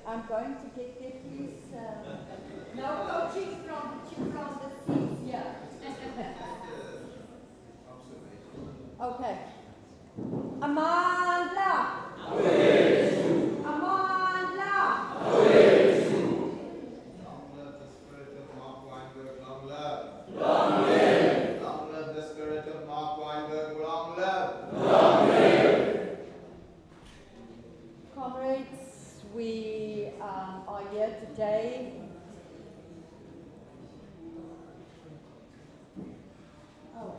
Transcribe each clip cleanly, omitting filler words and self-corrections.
I'm going to get there, please. No coaching from the seats here. Okay. Amandla. Amandla. Long live the spirit of Mark Weinberg, long live. Long live. Long live the spirit of Mark Weinberg, long live. Long live. Comrades, we are here today. Oh.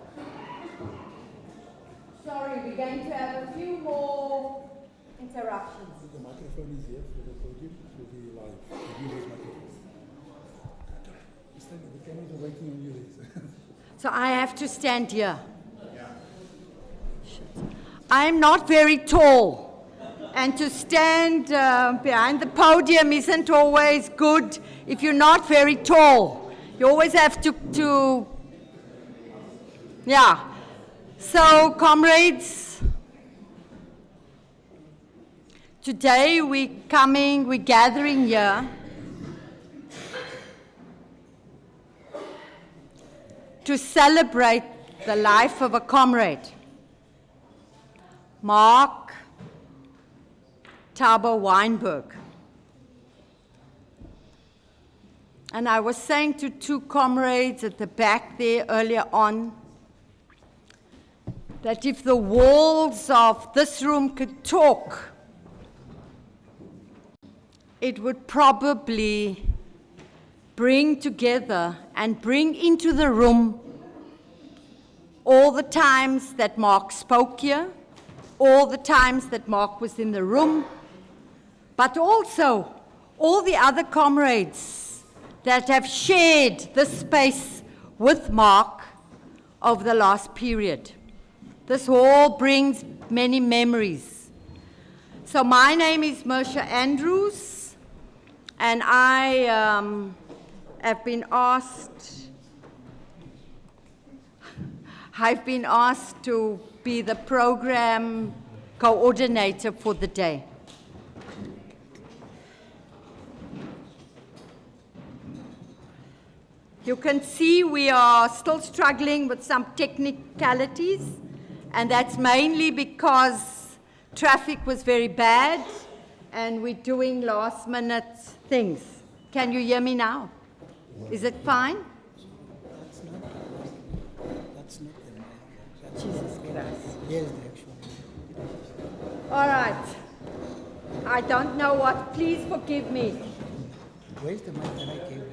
Sorry, we're going to have a few more interruptions. The microphone is here for the podium, for the live. The viewers microphone. The cameras are waiting on you. So I have to stand here. I'm not very tall, and to stand behind the podium isn't always good if you're not very tall. You always have to yeah. So, comrades, today we're gathering here to celebrate the life of a comrade, Mark THABO Weinberg. And I was saying to two comrades at the back there earlier on that if the walls of this room could talk, it would probably bring together and bring into the room all the times that Mark spoke here, all the times that Mark was in the room, but also all the other comrades that have shared this space with Mark over the last period. This all brings many memories. So my name is Mersha Andrews, and I I've been asked to be the program coordinator for the day. You can see we are still struggling with some technicalities, and that's mainly because traffic was very bad and we're doing last minute things. Can you hear me now? Is it fine? That's not the mic. Jesus Christ. Here's the actual. All right. I don't know what. Please forgive me. Where's the mic that I gave you?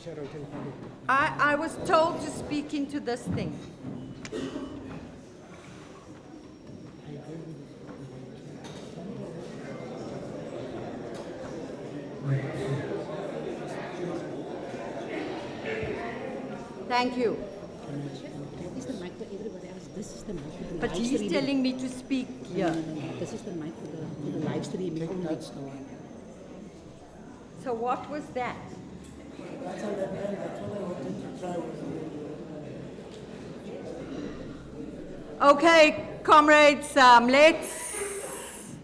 Shout out to the public. I was told to speak into this thing. Thank you. This is the mic for everybody else. This is the mic for the But live he's streaming. telling me to speak here. No. This is the mic for the live streaming only. That's the one. So what was that? That's all I wanted to try with Okay, comrades, let's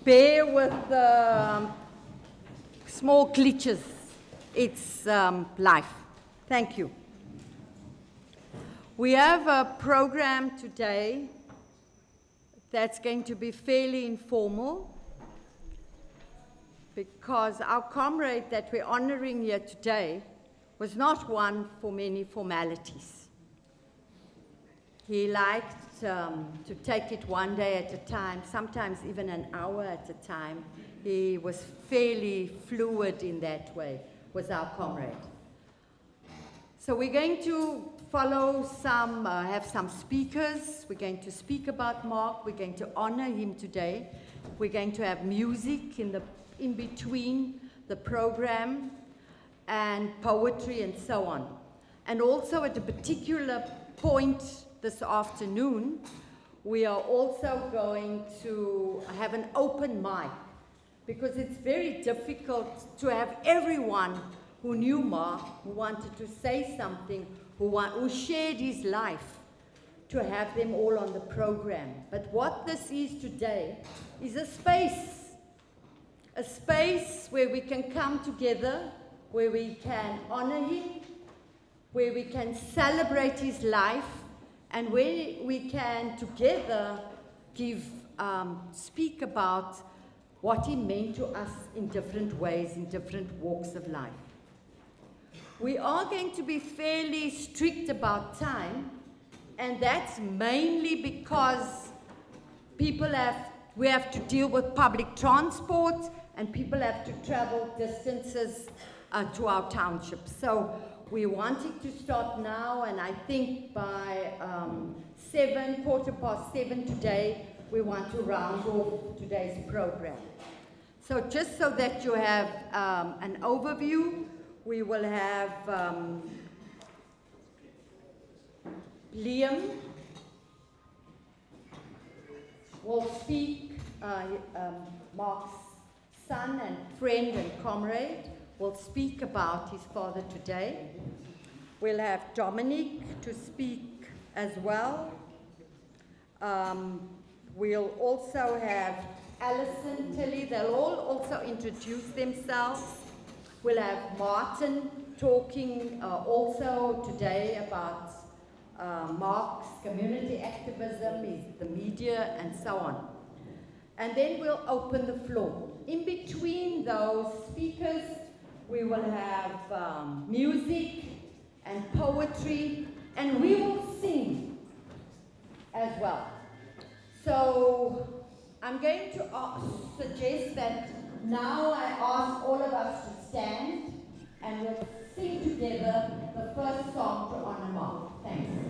bear with the small glitches. It's life. Thank you. We have a program today that's going to be fairly informal because our comrade that we're honoring here today was not one for many formalities. He liked to take it one day at a time, sometimes even an hour at a time. He was fairly fluid in that way, was our comrade. So we're going to follow have some speakers. We're going to speak about Mark. We're going to honor him today. We're going to have music in between the program and poetry and so on. And also at a particular point this afternoon, we are also going to have an open mic because it's very difficult to have everyone who knew Mark, who wanted to say something, who shared his life, to have them all on the program. But what this is today is a space a space where we can come together, where we can honor him, where we can celebrate his life, and where we can together speak about what he meant to us in different ways, in different walks of life. We are going to be fairly strict about time, and that's mainly because we have to deal with public transport, and people have to travel distances to our township. So we're wanting to start now, and I think by 7:15 today, we want to round off today's program. So just so that you have an overview, we will have Liam will speak, Mark's son and friend and comrade will speak about his father today. We'll have Dominic to speak as well. We'll also have Alison, Tilly, they'll all also introduce themselves. We'll have Martin talking also today about Mark's community activism, the media, and so on. And then we'll open the floor. In between those speakers, we will have music and poetry, and we will sing as well. So I'm going to suggest that now I ask all of us to stand, and we'll sing together the first song to honor Mark. Thanks.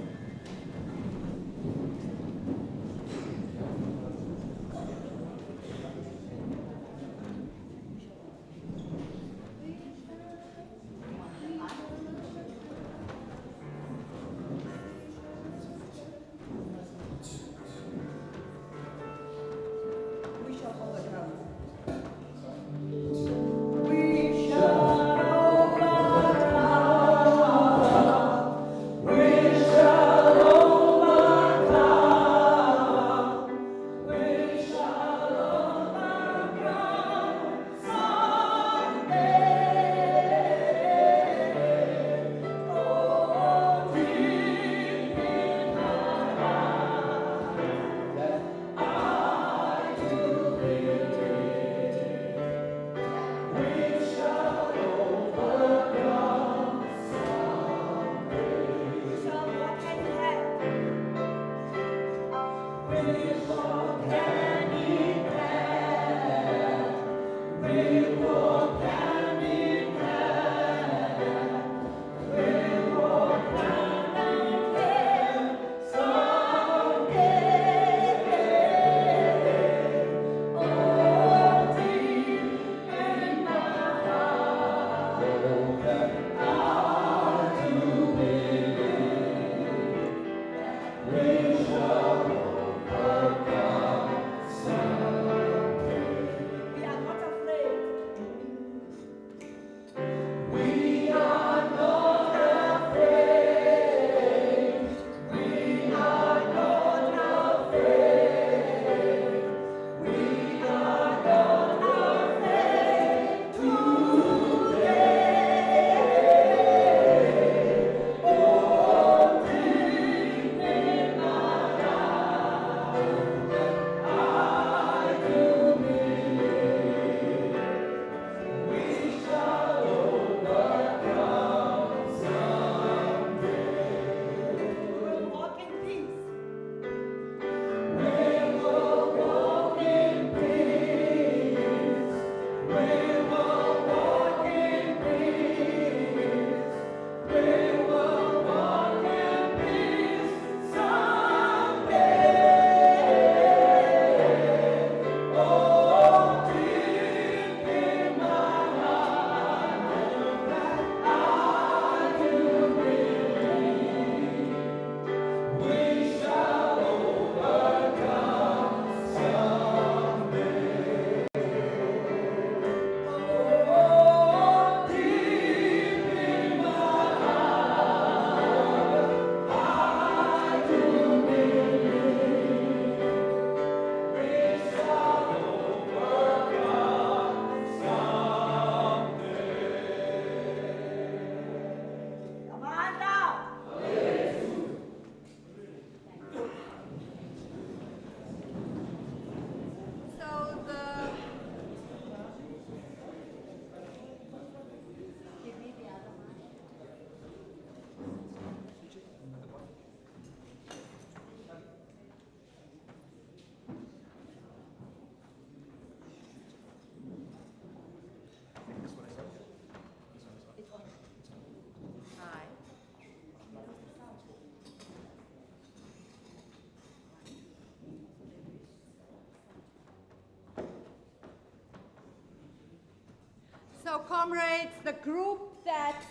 comrades, the group that's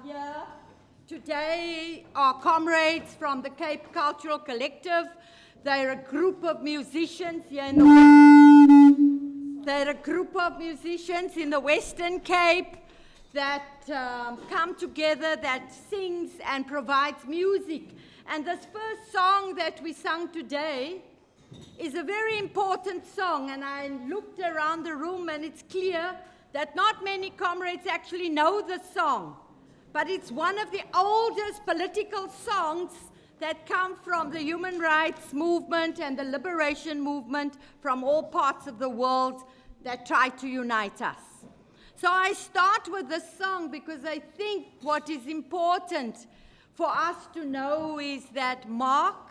here today are comrades from the Cape Cultural Collective. They're a group of musicians here in the They're a group of musicians in the Western Cape that come together, that sings and provides music. And this first song that we sung today is a very important song, and I looked around the room and it's clear that not many comrades actually know this song, but it's one of the oldest political songs that come from the human rights movement and the liberation movement from all parts of the world that try to unite us. So I start with this song because I think what is important for us to know is that Mark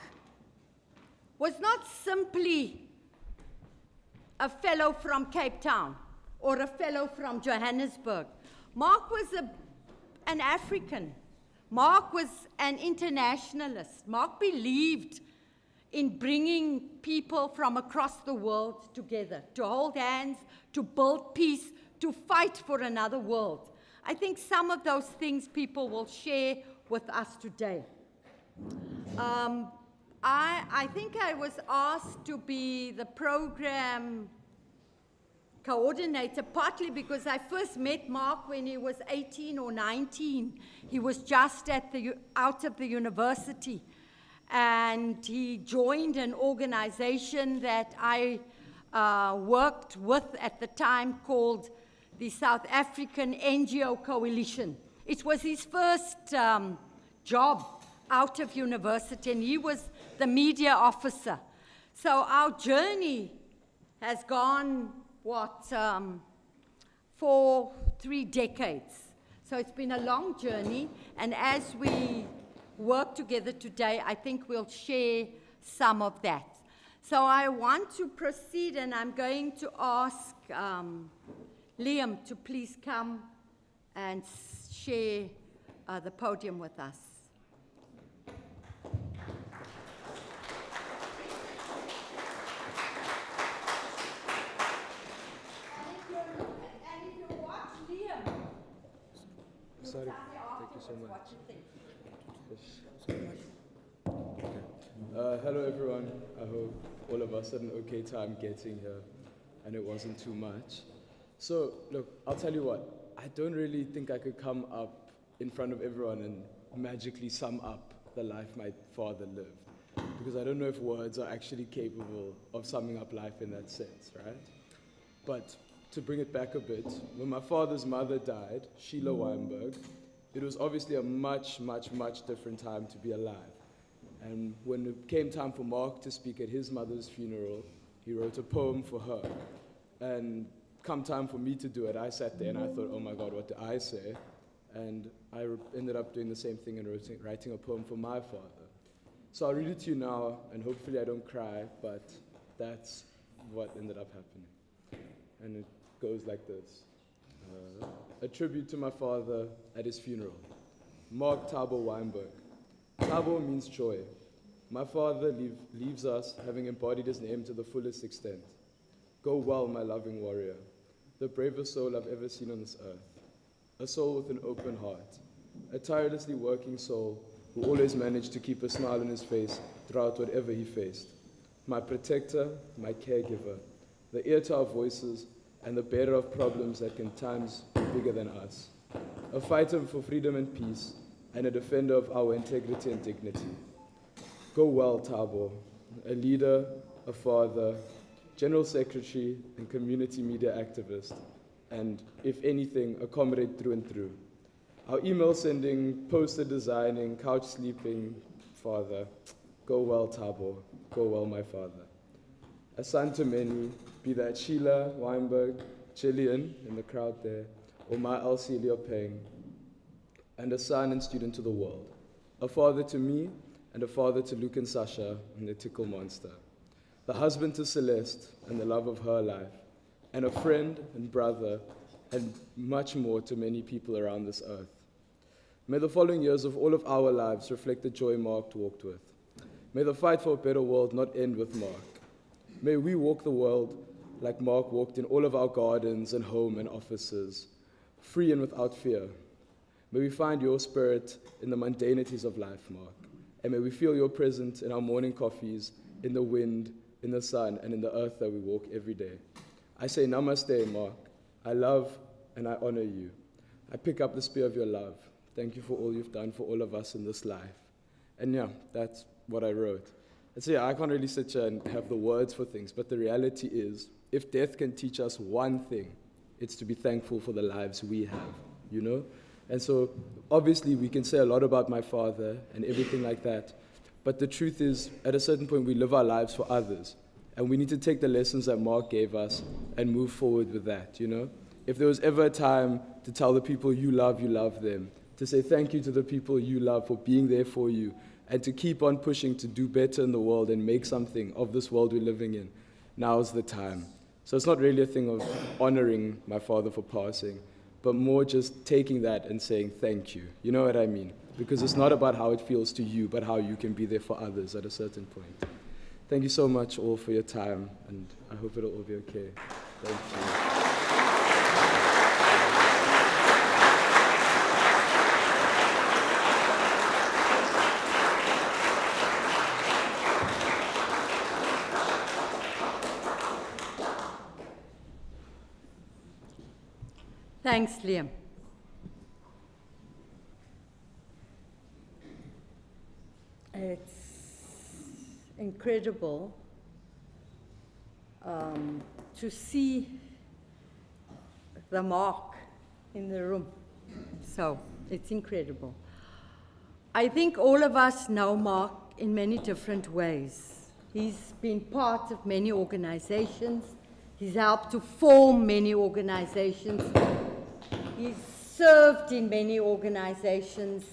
was not simply a fellow from Cape Town or a fellow from Johannesburg. Mark was an African. Mark was an internationalist. Mark believed in bringing people from across the world together, to hold hands, to build peace, to fight for another world. I think some of those things people will share with us today. I think I was asked to be the program coordinator, partly because I first met Mark when he was 18 or 19. He was just out of the university, and he joined an organization that I worked with at the time called the South African NGO Coalition. It was his first job out of university, and he was the media officer. So our journey has gone, for 3 decades. So it's been a long journey, and as we work together today, I think we'll share some of that. So I want to proceed, and I'm going to ask Liam to please come and share the podium with us. Sorry. Thank you so much. Hello everyone. I hope all of us had an okay time getting here and it wasn't too much. So look, I'll tell you what, I don't really think I could come up in front of everyone and magically sum up the life my father lived, because I don't know if words are actually capable of summing up life in that sense, right? But to bring it back a bit, when my father's mother died, Sheila Weinberg, it was obviously a much, much, much different time to be alive. And when it came time for Mark to speak at his mother's funeral, he wrote a poem for her. And come time for me to do it, I sat there and I thought, oh my God, what do I say? And I ended up doing the same thing and writing a poem for my father. So I'll read it to you now, and hopefully I don't cry, but that's what ended up happening. And it goes like this. A tribute to my father at his funeral. Mark THABO Weinberg. THABO means joy. My father leaves us having embodied his name to the fullest extent. Go well, my loving warrior, the bravest soul I've ever seen on this earth. A soul with an open heart, a tirelessly working soul who always managed to keep a smile on his face throughout whatever he faced. My protector, my caregiver, the ear to our voices, and the bearer of problems that can times be bigger than us. A fighter for freedom and peace, and a defender of our integrity and dignity. Go well, THABO, a leader, a father, general secretary, and community media activist, and, if anything, a comrade through and through. Our email sending, poster designing, couch sleeping father. Go well, THABO. Go well, my father. A son to many, be that Sheila Weinberg, Gillian in the crowd there, or my Elsie Leopeng, and a son and student to the world. A father to me, and a father to Luke and Sasha and the Tickle Monster. The husband to Celeste and the love of her life, and a friend and brother, and much more to many people around this earth. May the following years of all of our lives reflect the joy Mark walked with. May the fight for a better world not end with Mark. May we walk the world like Mark walked in all of our gardens and home and offices, free and without fear. May we find your spirit in the mundanities of life, Mark. And may we feel your presence in our morning coffees, in the wind, in the sun, and in the earth that we walk every day. I say namaste, Mark. I love and I honor you. I pick up the spear of your love. Thank you for all you've done for all of us in this life. And yeah, that's what I wrote. And so yeah, I can't really sit here and have the words for things, but the reality is, if death can teach us one thing, it's to be thankful for the lives we have, you know? And so obviously we can say a lot about my father and everything like that, but the truth is, at a certain point, we live our lives for others. And we need to take the lessons that Mark gave us and move forward with that, you know? If there was ever a time to tell the people you love them, to say thank you to the people you love for being there for you, and to keep on pushing to do better in the world and make something of this world we're living in, now's the time. So it's not really a thing of honoring my father for passing, but more just taking that and saying thank you. You know what I mean? Because it's not about how it feels to you, but how you can be there for others at a certain point. Thank you so much all for your time, and I hope it'll all be okay. Thank you. Thanks, Liam. It's incredible to see the Mark in the room. So it's incredible. I think all of us know Mark in many different ways. He's been part of many organizations. He's helped to form many organizations. He's served in many organizations,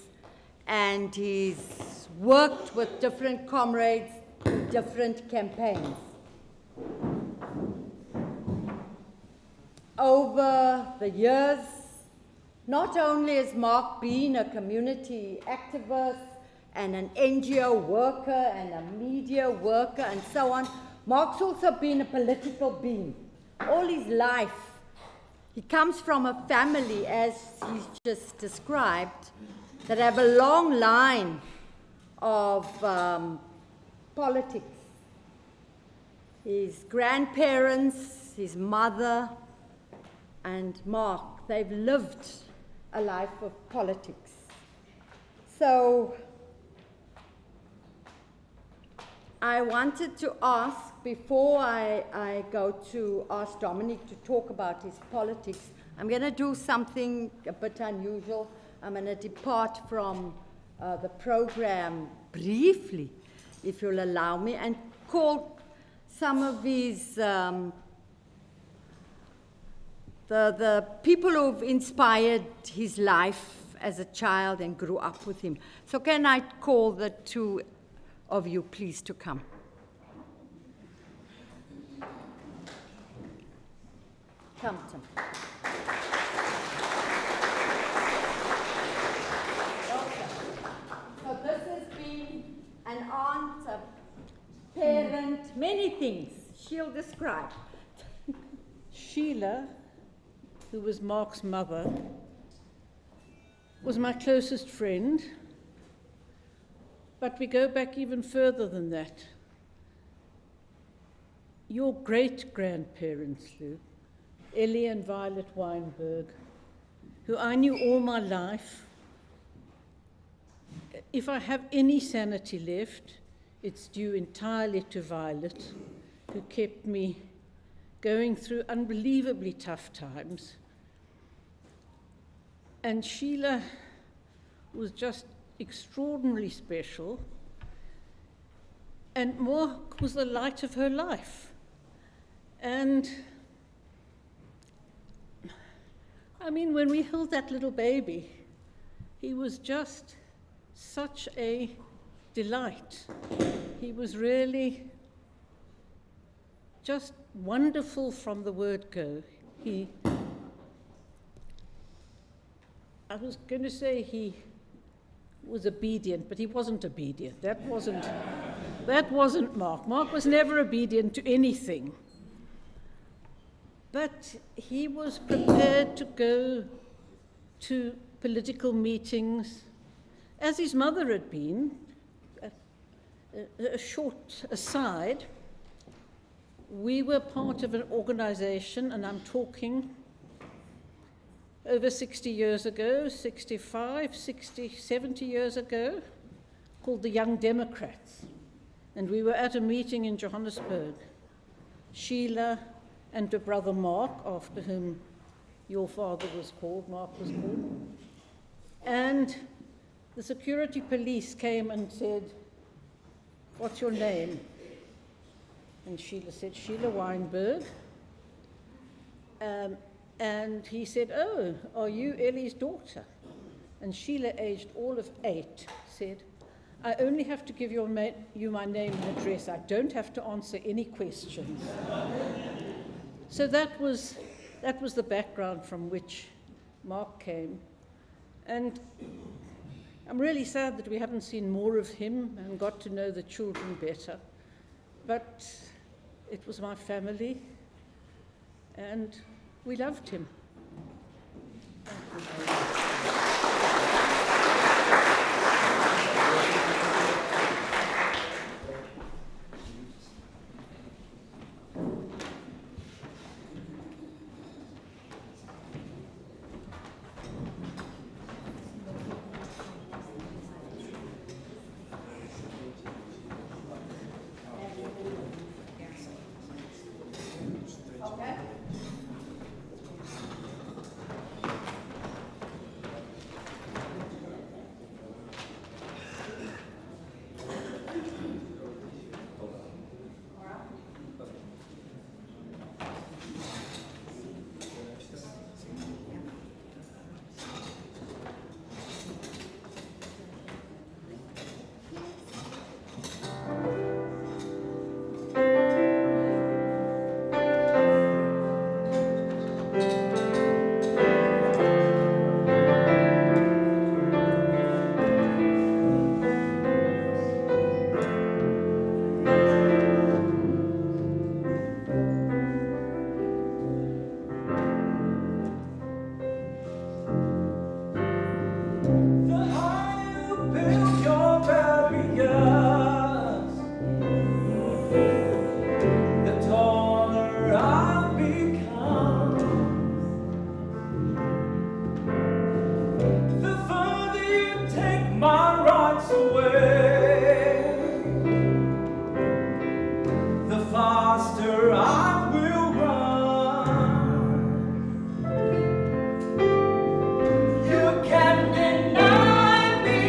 and he's worked with different comrades in different campaigns. Over the years, not only has Mark been a community activist and an NGO worker and a media worker and so on, Mark's also been a political being all his life. He comes from a family, as he's just described, that have a long line of politics. His grandparents, his mother, and Mark, they've lived a life of politics. So I wanted to ask, before I go to ask Dominic to talk about his politics, I'm going to do something a bit unusual. I'm going to depart from the program briefly, if you'll allow me, and call some of these, the people who've inspired his life as a child and grew up with him. So can I call the two of you, please, to come? Come, Tim. So this has been an aunt, a parent, many things she'll describe. Sheila, who was Mark's mother, was my closest friend, but we go back even further than that. Your great-grandparents, Lou, Ellie and Violet Weinberg, who I knew all my life. If I have any sanity left, it's due entirely to Violet, who kept me going through unbelievably tough times. And Sheila was just extraordinarily special, and Mark was the light of her life. And I mean, when we held that little baby, he was just such a delight. He was really just wonderful from the word go. I was going to say he was obedient, but he wasn't obedient. That wasn't Mark. Mark was never obedient to anything. But he was prepared to go to political meetings, as his mother had been. A short aside, we were part of an organization, and I'm talking over 60 years ago, 65, 60, 70 years ago, called the Young Democrats. And we were at a meeting in Johannesburg. Sheila and her brother Mark, after whom your father was called, Mark was called. And the security police came and said, "What's your name?" And Sheila said, "Sheila Weinberg." And he said, "Oh, are you Ellie's daughter?" And Sheila, aged all of 8, said, "I only have to give you my name and address. I don't have to answer any questions." So that was the background from which Mark came. And I'm really sad that we haven't seen more of him and got to know the children better. But it was my family, and we loved him. Thank you. You can deny me.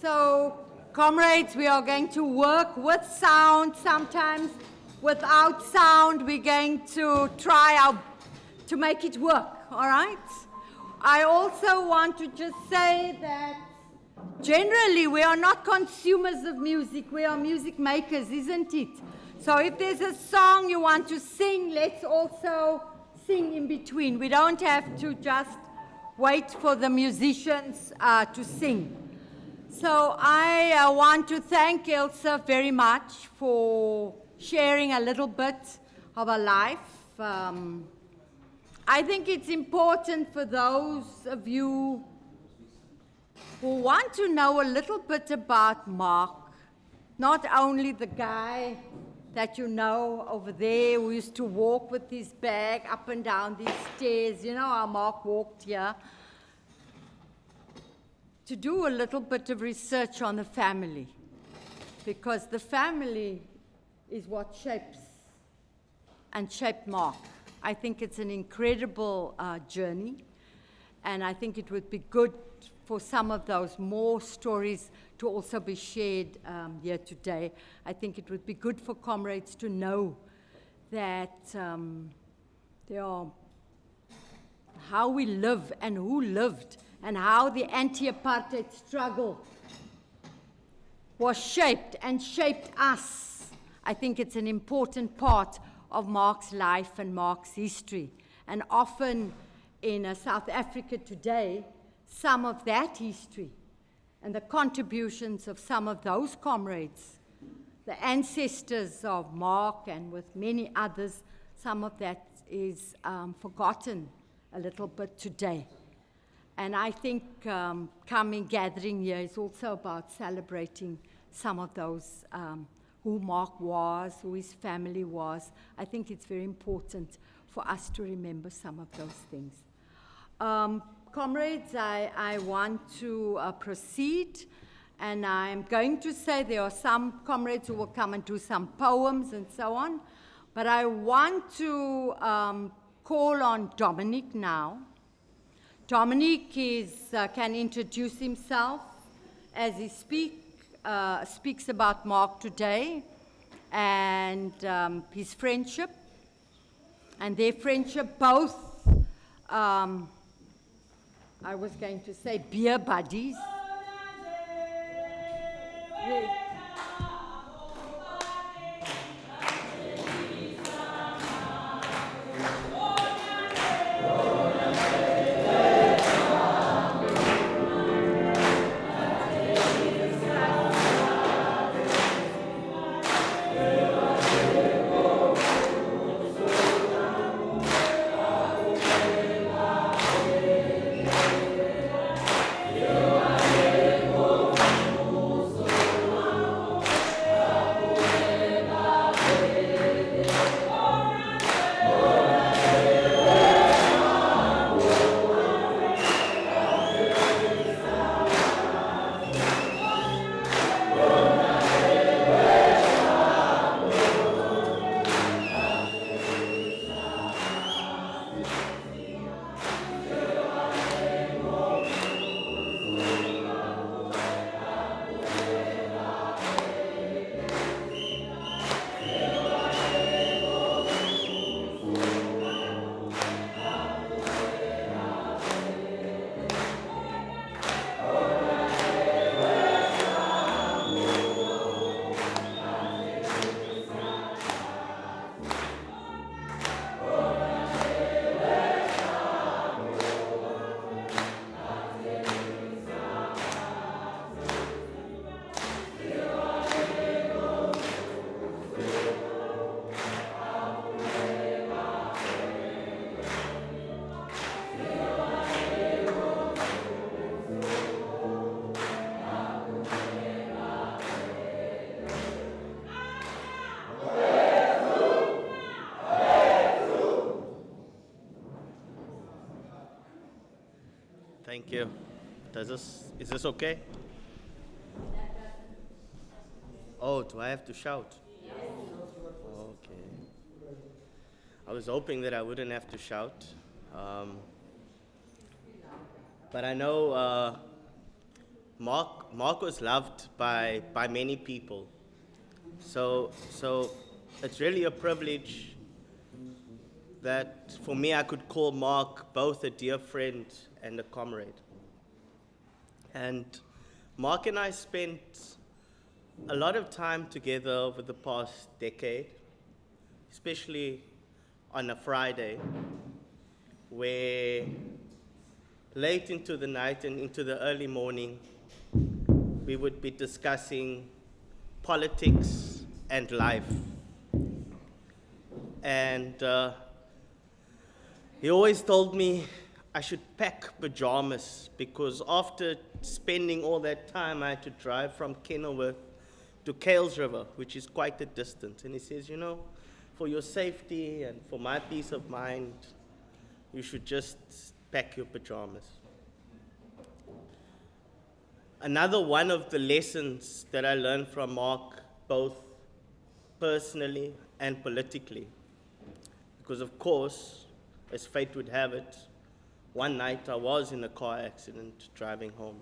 So, comrades, we are going to work with sound, sometimes without sound. We're going to try to make it work, all right? I also want to just say that generally we are not consumers of music, we are music makers, isn't it? So if there's a song you want to sing, let's also sing in between. We don't have to just wait for the musicians to sing. So I want to thank Elsa very much for sharing a little bit of her life. I think it's important for those of you who want to know a little bit about Mark, not only the guy that you know over there who used to walk with his bag up and down these stairs, you know how Mark walked here, to do a little bit of research on the family, because the family is what shaped Mark. I think it's an incredible journey, and I think it would be good for some of those more stories to also be shared here today. I think it would be good for comrades to know that there are how we live and who lived and how the anti-apartheid struggle was shaped and shaped us. I think it's an important part of Mark's life and Mark's history. And often in South Africa today, some of that history and the contributions of some of those comrades, the ancestors of Mark and with many others, some of that is forgotten a little bit today. And I think gathering here is also about celebrating some of those who Mark was, who his family was. I think it's very important for us to remember some of those things. Comrades, I want to proceed, and I'm going to say there are some comrades who will come and do some poems and so on, but I want to call on Dominic now. Dominic can introduce himself as he speaks about Mark today and his friendship, and their friendship, both, I was going to say beer buddies. Thank you. Is this okay? Oh, do I have to shout? Yes. Okay. I was hoping that I wouldn't have to shout. But I know Mark was loved by many people. So it's really a privilege that for me I could call Mark both a dear friend and a comrade. And Mark and I spent a lot of time together over the past decade, especially on a Friday, where late into the night and into the early morning, we would be discussing politics and life. And he always told me I should pack pajamas because after spending all that time, I had to drive from Kenilworth to Kales River, which is quite a distance. And he says, you know, for your safety and for my peace of mind, you should just pack your pajamas. Another one of the lessons that I learned from Mark, both personally and politically, because of course, as fate would have it, one night I was in a car accident driving home.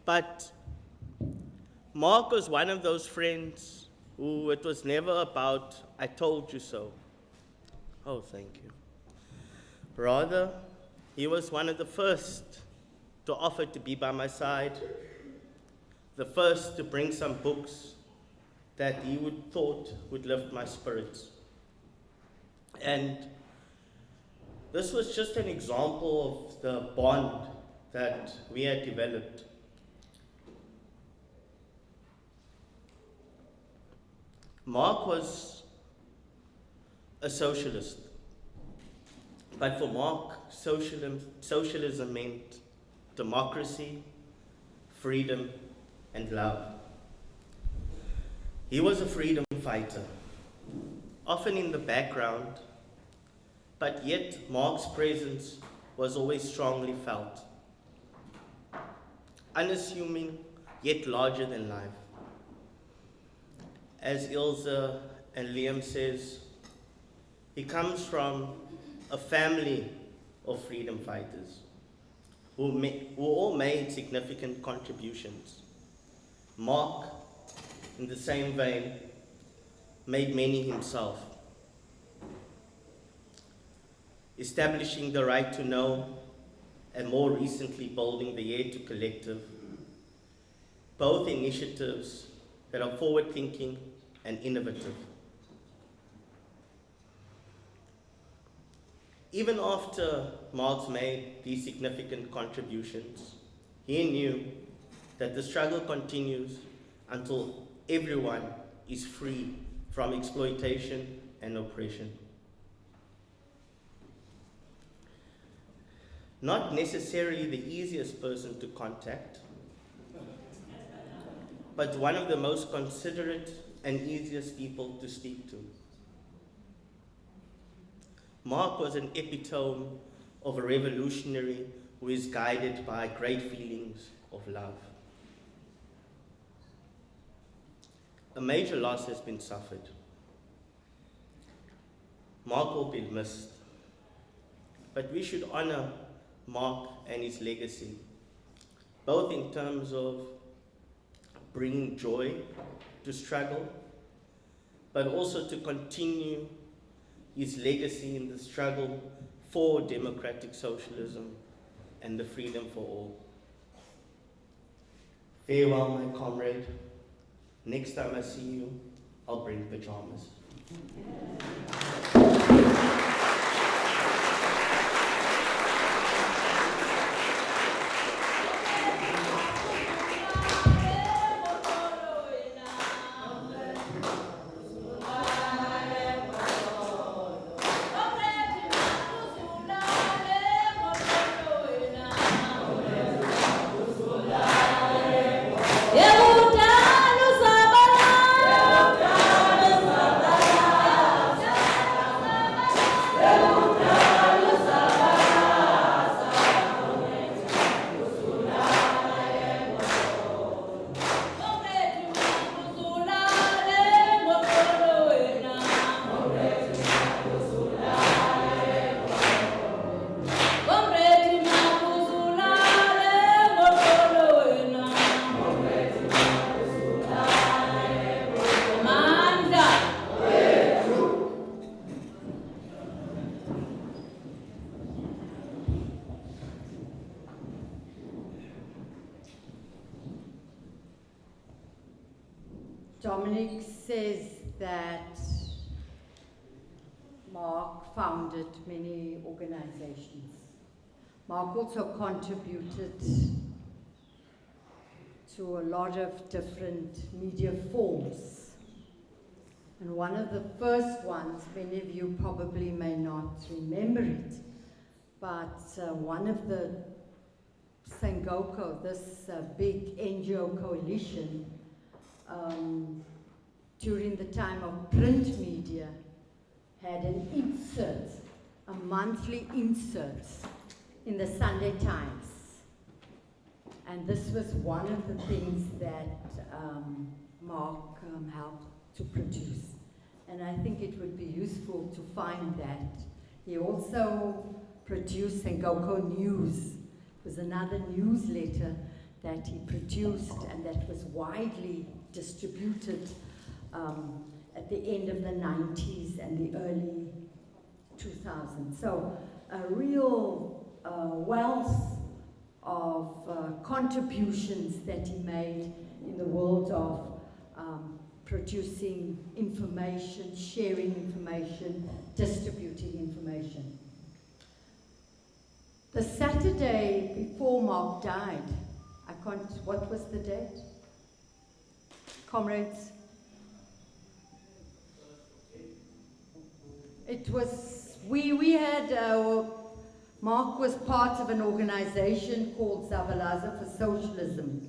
But Mark was one of those friends who it was never about, I told you so. Oh, thank you. Rather, he was one of the first to offer to be by my side, the first to bring some books that he thought would lift my spirits. And this was just an example of the bond that we had developed. Mark was a socialist, but for Mark, socialism meant democracy, freedom, and love. He was a freedom fighter, often in the background, but yet Mark's presence was always strongly felt. Unassuming, yet larger than life. As Ilse and Liam says, he comes from a family of freedom fighters who all made significant contributions. Mark, in the same vein, made many himself, establishing the Right to Know and more recently building the Yetu Collective, both initiatives that are forward-thinking and innovative. Even after Marx made these significant contributions, he knew that the struggle continues until everyone is free from exploitation and oppression. Not necessarily the easiest person to contact, but one of the most considerate and easiest people to speak to. Mark was an epitome of a revolutionary who is guided by great feelings of love. A major loss has been suffered. Mark will be missed, but we should honor Mark and his legacy, both in terms of bringing joy to struggle, but also to continue his legacy in the struggle for democratic socialism and the freedom for all. Farewell, my comrade. Next time I see you, I'll bring pajamas. Dominic says that Mark founded many organizations. Mark also contributed to a lot of different media forms. And one of the first ones, many of you probably may not remember it, but one of the Sangoko, this big NGO coalition, during the time of print media, had an insert, a monthly insert in the Sunday Times. And this was one of the things that Mark helped to produce. And I think it would be useful to find that. He also produced Sangoko News. It was another newsletter that he produced and that was widely distributed at the end of the 90s and the early 2000s. So a real wealth of contributions that he made in the world of producing information, sharing information, distributing information. The Saturday before Mark died, what was the date? Comrades? It was, we had, Mark was part of an organization called Zavalaza for Socialism.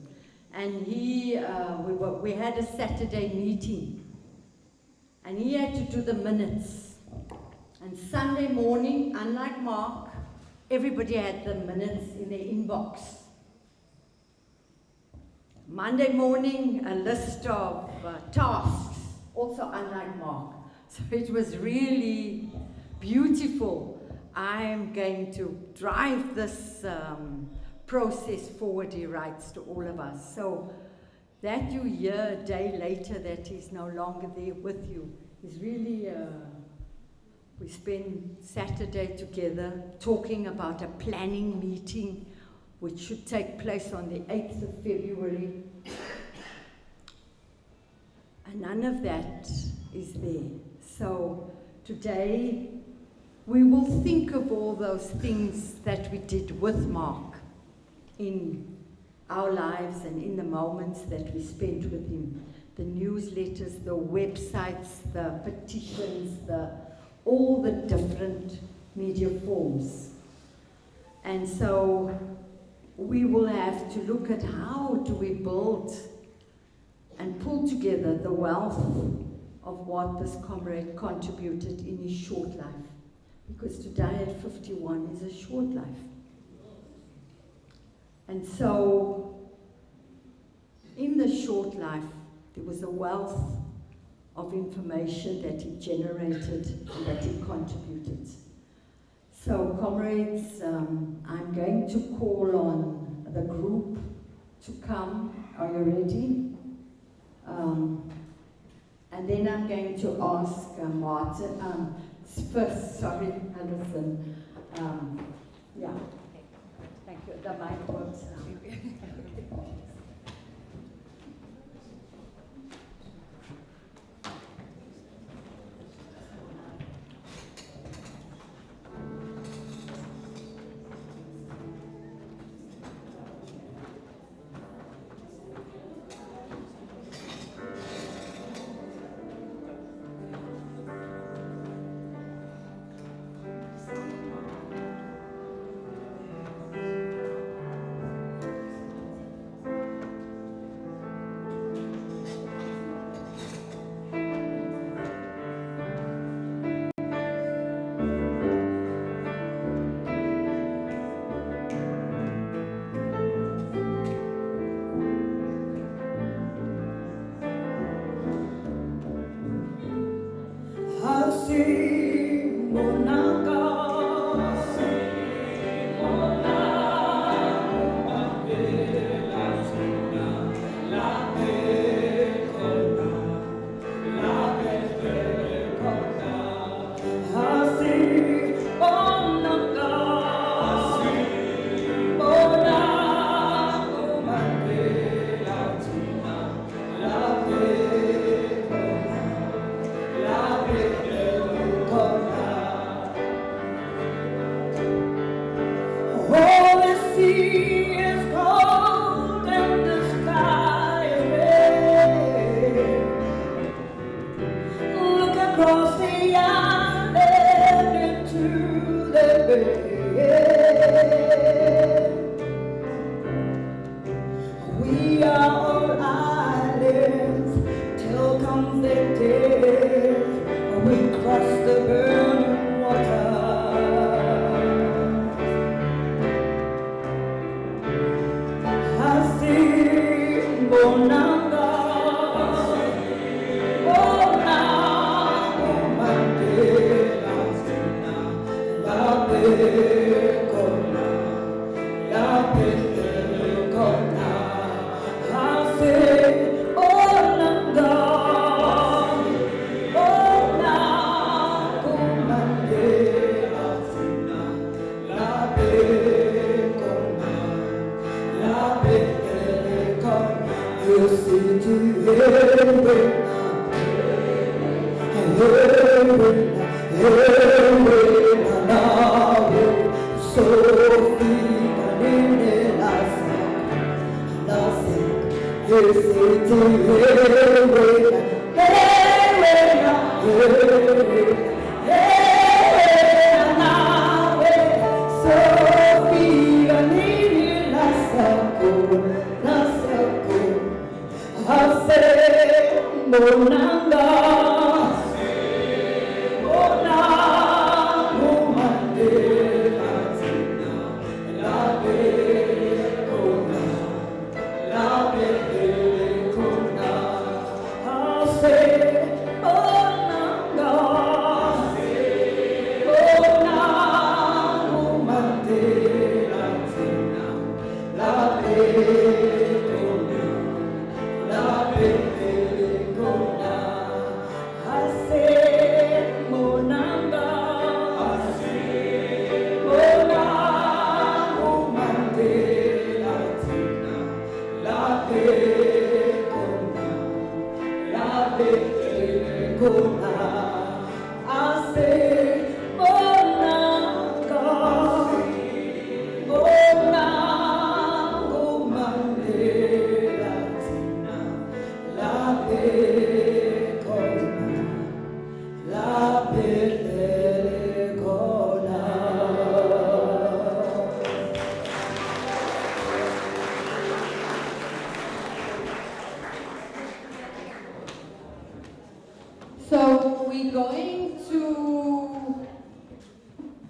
And we had a Saturday meeting. And he had to do the minutes. And Sunday morning, unlike Mark, everybody had the minutes in their inbox. Monday morning, a list of tasks, also unlike Mark. So it was really beautiful. I'm going to drive this process forward, he writes to all of us. So that you hear a day later that he's no longer there with you is really, we spend Saturday together talking about a planning meeting which should take place on the 8th of February. And none of that is there. So today we will think of all those things that we did with Mark in our lives and in the moments that we spent with him. The newsletters, the websites, the petitions, all the different media forms. And so we will have to look at how do we build and pull together the wealth of what this comrade contributed in his short life. Because to die at 51 is a short life. And so, in the short life, there was a wealth of information that he generated and that he contributed. So, comrades, I'm going to call on the group to come. Are you ready? And then I'm going to ask Martin, first, sorry, Alison. Yeah. Thank you. The mic works now. So we're going to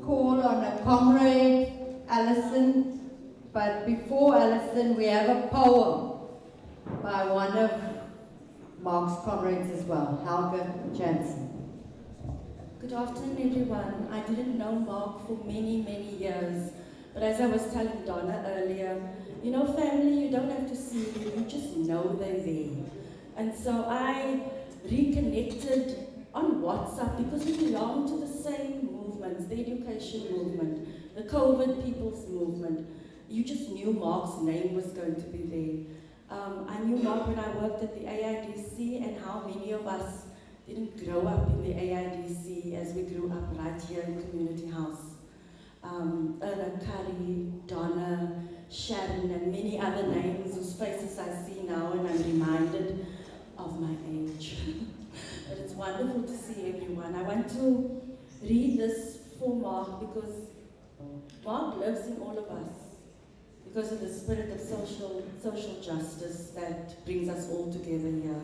call on a comrade, Alison, but before Alison, we have a poem by one of Mark's comrades as well, Helga Jansen. Good afternoon, everyone. I didn't know Mark for many, many years, but as I was telling Donna earlier, you know, family, you don't have to see them, you just know they're there. And so I reconnected on WhatsApp because we belong to the same movements, the education movement, the COVID people's movement. You just knew Mark's name was going to be there. I knew Mark when I worked at the AIDC, and how many of us didn't grow up in the AIDC as we grew up right here in Community House. Erna Curry, Donna, Sharon, and many other names whose faces I see now, and I'm reminded of my age. But it's wonderful to see everyone. I want to read this for Mark because Mark lives in all of us because of the spirit of social justice that brings us all together here.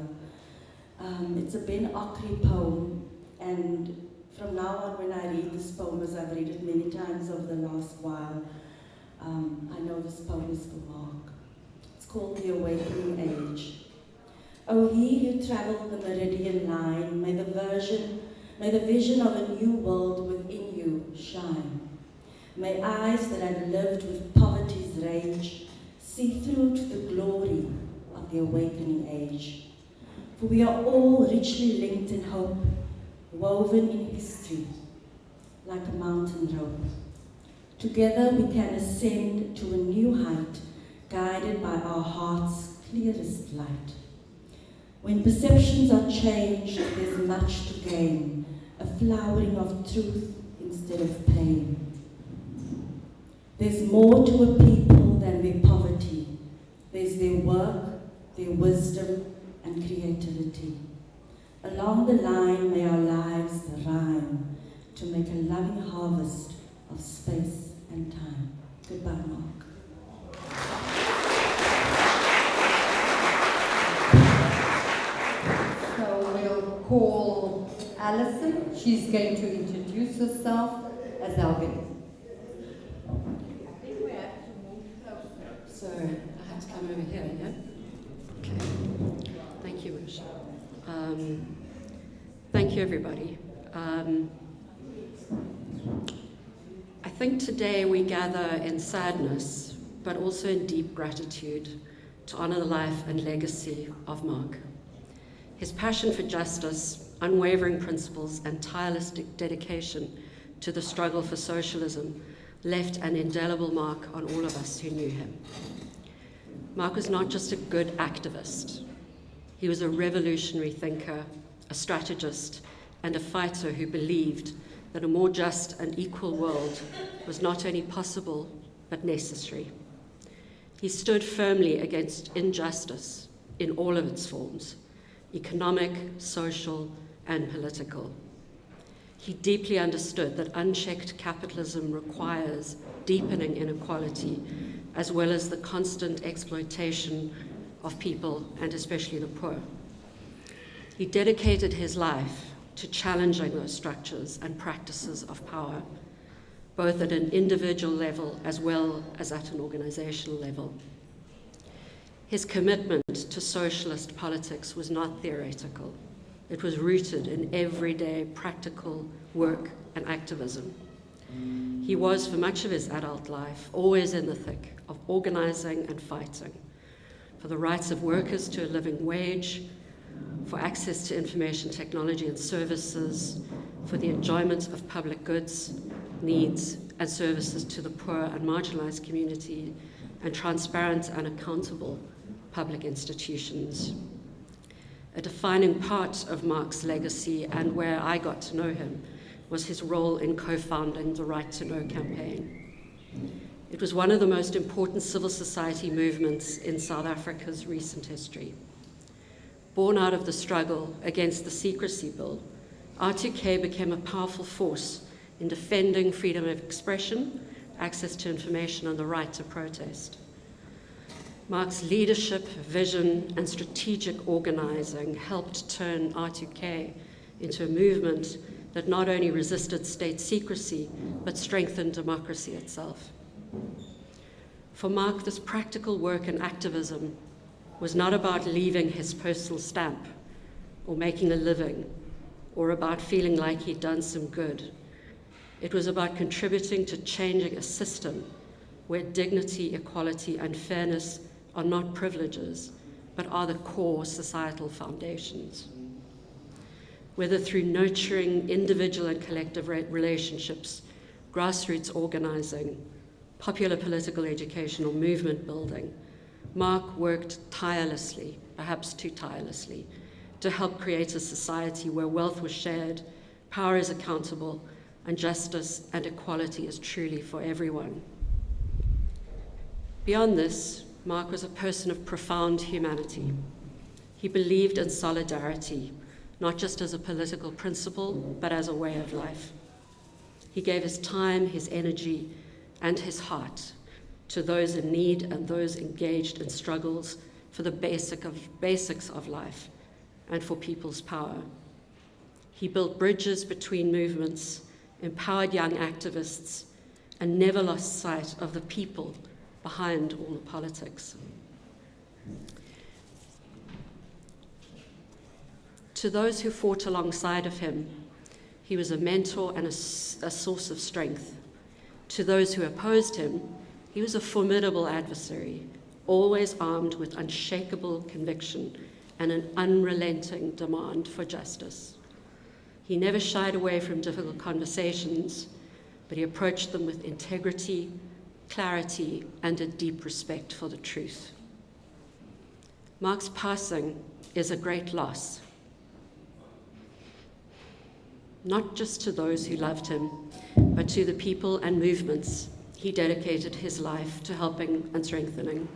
It's a Ben Okri poem, and from now on when I read this poem, as I've read it many times over the last while, I know this poem is for Mark. It's called The Awakening Age. O ye who travel the meridian line, may the vision of a new world within you shine. May eyes that have lived with poverty's rage see through to the glory of the awakening age. For we are all richly linked in hope, woven in history, like a mountain rope. Together we can ascend to a new height, guided by our heart's clearest light. When perceptions are changed, there's much to gain, a flowering of truth instead of pain. There's more to a people than their poverty. There's their work, their wisdom, and creativity. Along the line, may our lives rhyme to make a loving harvest of space and time. Goodbye, Mark. So we'll call Alison. She's going to introduce herself as our guest. I think we have to move closer. So I have to come over here, yeah? Okay. Thank you, Wish. Thank you, everybody. I think today we gather in sadness, but also in deep gratitude to honor the life and legacy of Mark. His passion for justice, unwavering principles, and tireless dedication to the struggle for socialism left an indelible mark on all of us who knew him. Mark was not just a good activist. He was a revolutionary thinker, a strategist, and a fighter who believed that a more just and equal world was not only possible, but necessary. He stood firmly against injustice in all of its forms, economic, social, and political. He deeply understood that unchecked capitalism requires deepening inequality, as well as the constant exploitation of people, and especially the poor. He dedicated his life to challenging those structures and practices of power, both at an individual level as well as at an organizational level. His commitment to socialist politics was not theoretical. It was rooted in everyday practical work and activism. He was, for much of his adult life, always in the thick of organizing and fighting for the rights of workers to a living wage, for access to information technology and services, for the enjoyment of public goods, needs, and services to the poor and marginalized community, and transparent and accountable public institutions. A defining part of Mark's legacy, and where I got to know him, was his role in co-founding the Right to Know campaign. It was one of the most important civil society movements in South Africa's recent history. Born out of the struggle against the Secrecy Bill, R2K became a powerful force in defending freedom of expression, access to information, and the right to protest. Mark's leadership, vision, and strategic organizing helped turn R2K into a movement that not only resisted state secrecy, but strengthened democracy itself. For Mark, this practical work and activism was not about leaving his personal stamp or making a living or about feeling like he'd done some good. It was about contributing to changing a system where dignity, equality, and fairness are not privileges, but are the core societal foundations. Whether through nurturing individual and collective relationships, grassroots organizing, popular political education, or movement building, Mark worked tirelessly, perhaps too tirelessly, to help create a society where wealth was shared, power is accountable, and justice and equality is truly for everyone. Beyond this, Mark was a person of profound humanity. He believed in solidarity, not just as a political principle, but as a way of life. He gave his time, his energy, and his heart to those in need and those engaged in struggles for the basics of life and for people's power. He built bridges between movements, empowered young activists, and never lost sight of the people behind all the politics. To those who fought alongside of him, he was a mentor and a source of strength. To those who opposed him, he was a formidable adversary, always armed with unshakable conviction and an unrelenting demand for justice. He never shied away from difficult conversations, but he approached them with integrity, clarity, and a deep respect for the truth. Mark's passing is a great loss, not just to those who loved him, but to the people and movements he dedicated his life to helping and strengthening.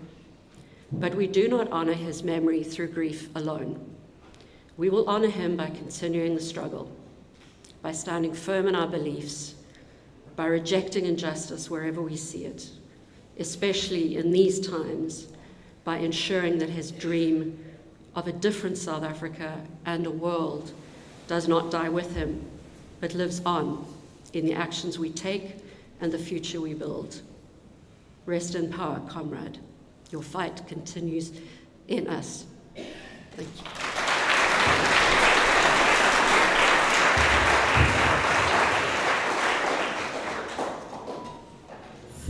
But we do not honor his memory through grief alone. We will honor him by continuing the struggle, by standing firm in our beliefs, by rejecting injustice wherever we see it, especially in these times, by ensuring that his dream of a different South Africa and a world does not die with him, but lives on in the actions we take and the future we build. Rest in power, comrade. Your fight continues in us. Thank you.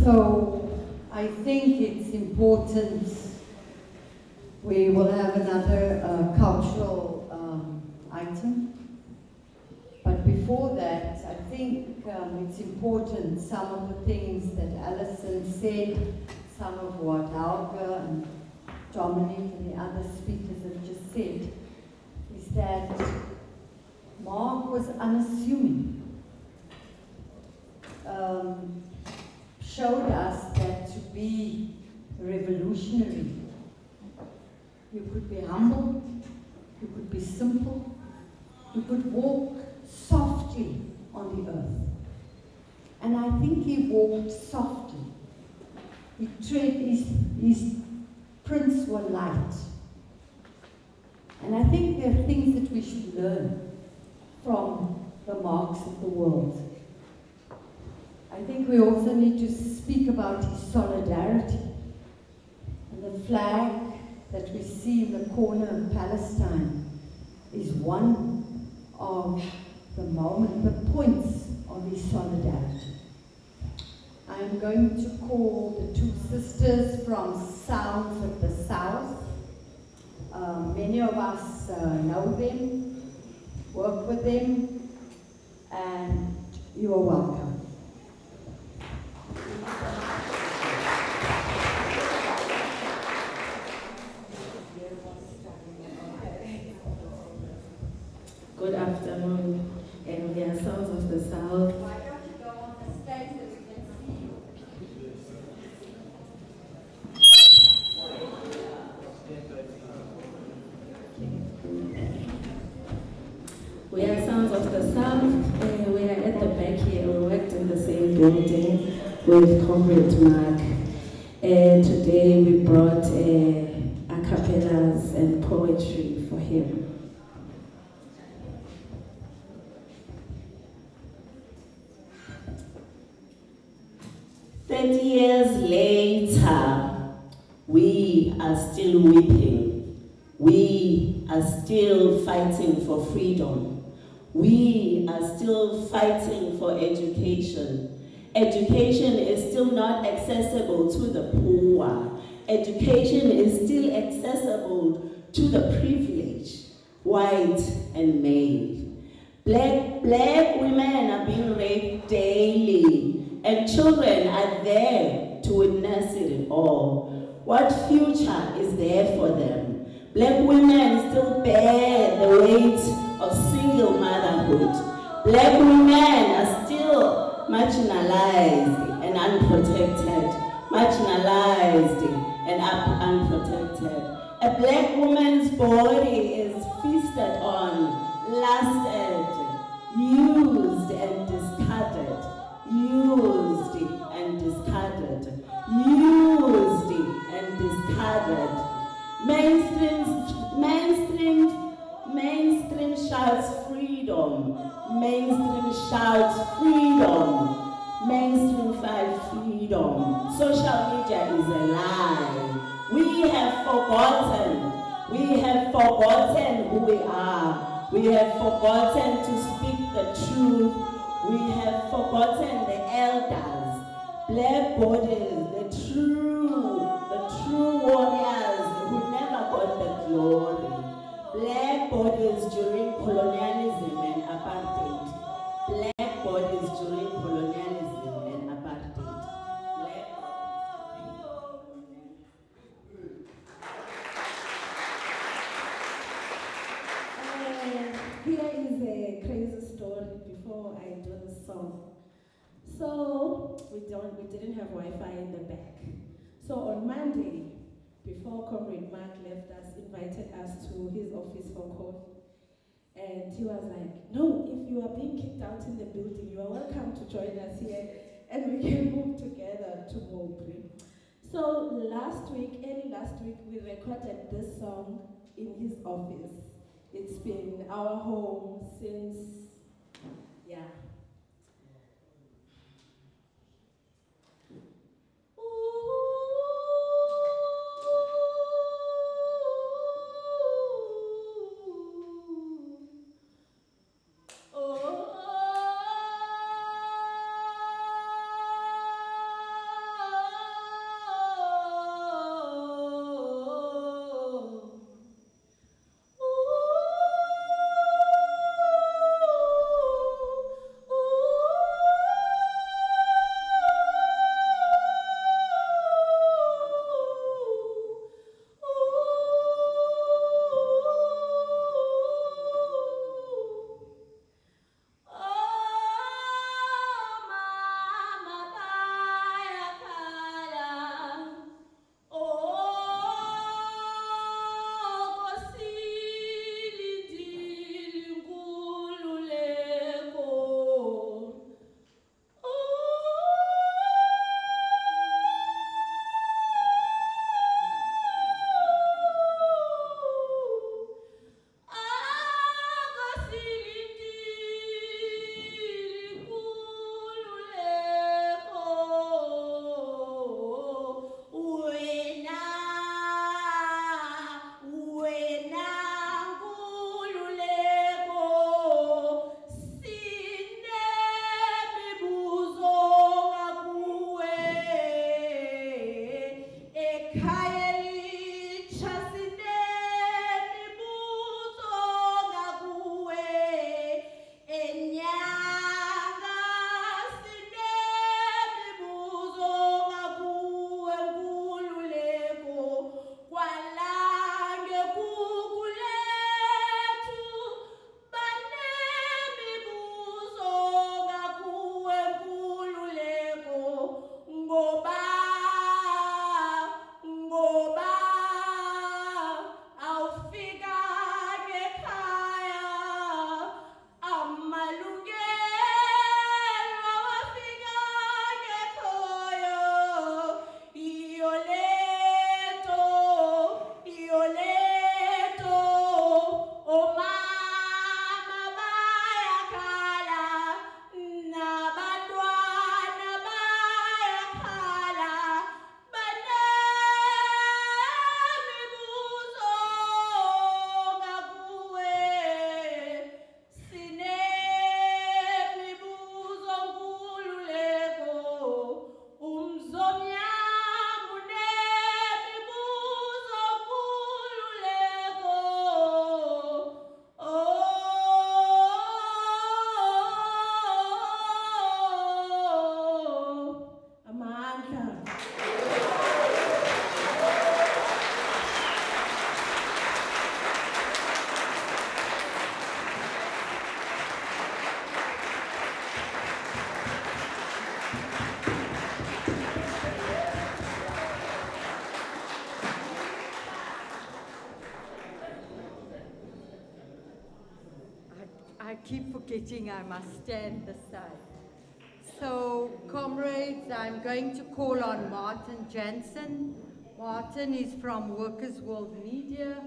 So I think it's important. We will have another cultural item. But before that, I think it's important, some of the things that Alison said, some of what Alga and Dominic and the other speakers have just said, is that Mark was unassuming. Showed us that to be revolutionary, you could be humble, you could be simple, you could walk softly on the earth. And I think he walked softly. His prints were light. And I think there are things that we should learn from the Marks of the world. I think we also need to speak about his solidarity. And the flag that we see in the corner of Palestine is one of the points of his solidarity. I'm going to call the two sisters from Sounds of the South. Many of us know them, work with them, and you are welcome. Good afternoon, and we are Sounds of the South. Why don't you go on the stage so we can see you? We are Sounds of the South. We are at the back here. We worked in the same building with Comrades Mark. And today we brought a cappellas and poetry for him. 30 years later, we are still weeping. We are still fighting for freedom. We are still fighting for education. Education is still not accessible to the poor. Education is still accessible to the privileged, white and male. Black women are being raped daily, and children are there to witness it all. What future is there for them? Black women still bear the weight of single motherhood. Black women are still marginalized and unprotected. Marginalized and unprotected. A black woman's body is feasted on, lusted, used and discarded. Used and discarded. Used and discarded. Mainstream shouts freedom. Mainstream shouts freedom. Mainstream fights freedom. Social media is a lie. We have forgotten. We have forgotten who we are. We have forgotten to speak the truth. We have forgotten the elders. Black bodies, the true warriors who never got the glory. Black bodies during colonialism and apartheid. Black bodies during colonialism and apartheid. Black Here is a crazy story before I do the song. So we didn't have Wi-Fi in the back. So on Monday, before Comrade Mark left us, invited us to his office for coffee. And he was like, no, if you are being kicked out in the building, you are welcome to join us here and we can move together to Mowbray. So early last week, we recorded this song in his office. It's been our home since, yeah. ekhaya elitsha sinemibuzo ngakuwe, enyanga sinemibuzo ngakuwe, Nkululeko, kwala ngekuku lethu banemibuzo ngakuwe, Nkululeko, ngoba awufika ngekhaya amalungelo awafika ngekhoyo, iyo leto omama bayakhala nabantwana bayakhala, banemibuzo ngakuwe, sinemibuzo, Nkululeko, umzomnyama unemibuzo, Nkululeko, amandla. I keep forgetting I must stand this side. So, comrades, I'm going to call on Martin Jansen. Martin is from Workers' World Media,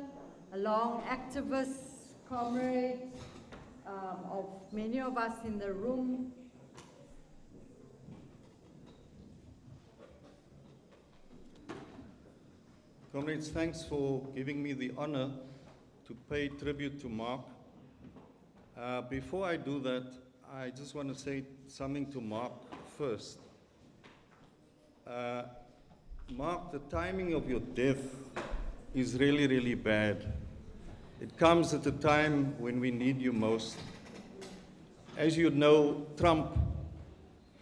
a long activist, comrade of many of us in the room. Comrades, thanks for giving me the honor to pay tribute to Mark. Before I do that, I just want to say something to Mark first. Mark, the timing of your death is really, really bad. It comes at a time when we need you most. As you know, Trump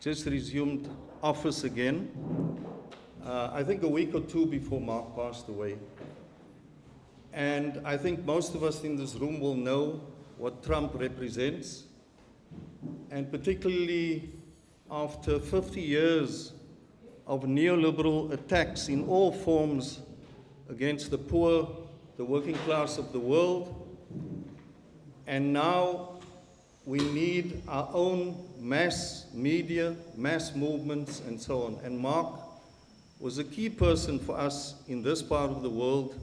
just resumed office again, I think a week or two before Mark passed away. And I think most of us in this room will know what Trump represents, and particularly after 50 years of neoliberal attacks in all forms against the poor, the working class of the world. And now we need our own mass media, mass movements, and so on. And Mark was a key person for us in this part of the world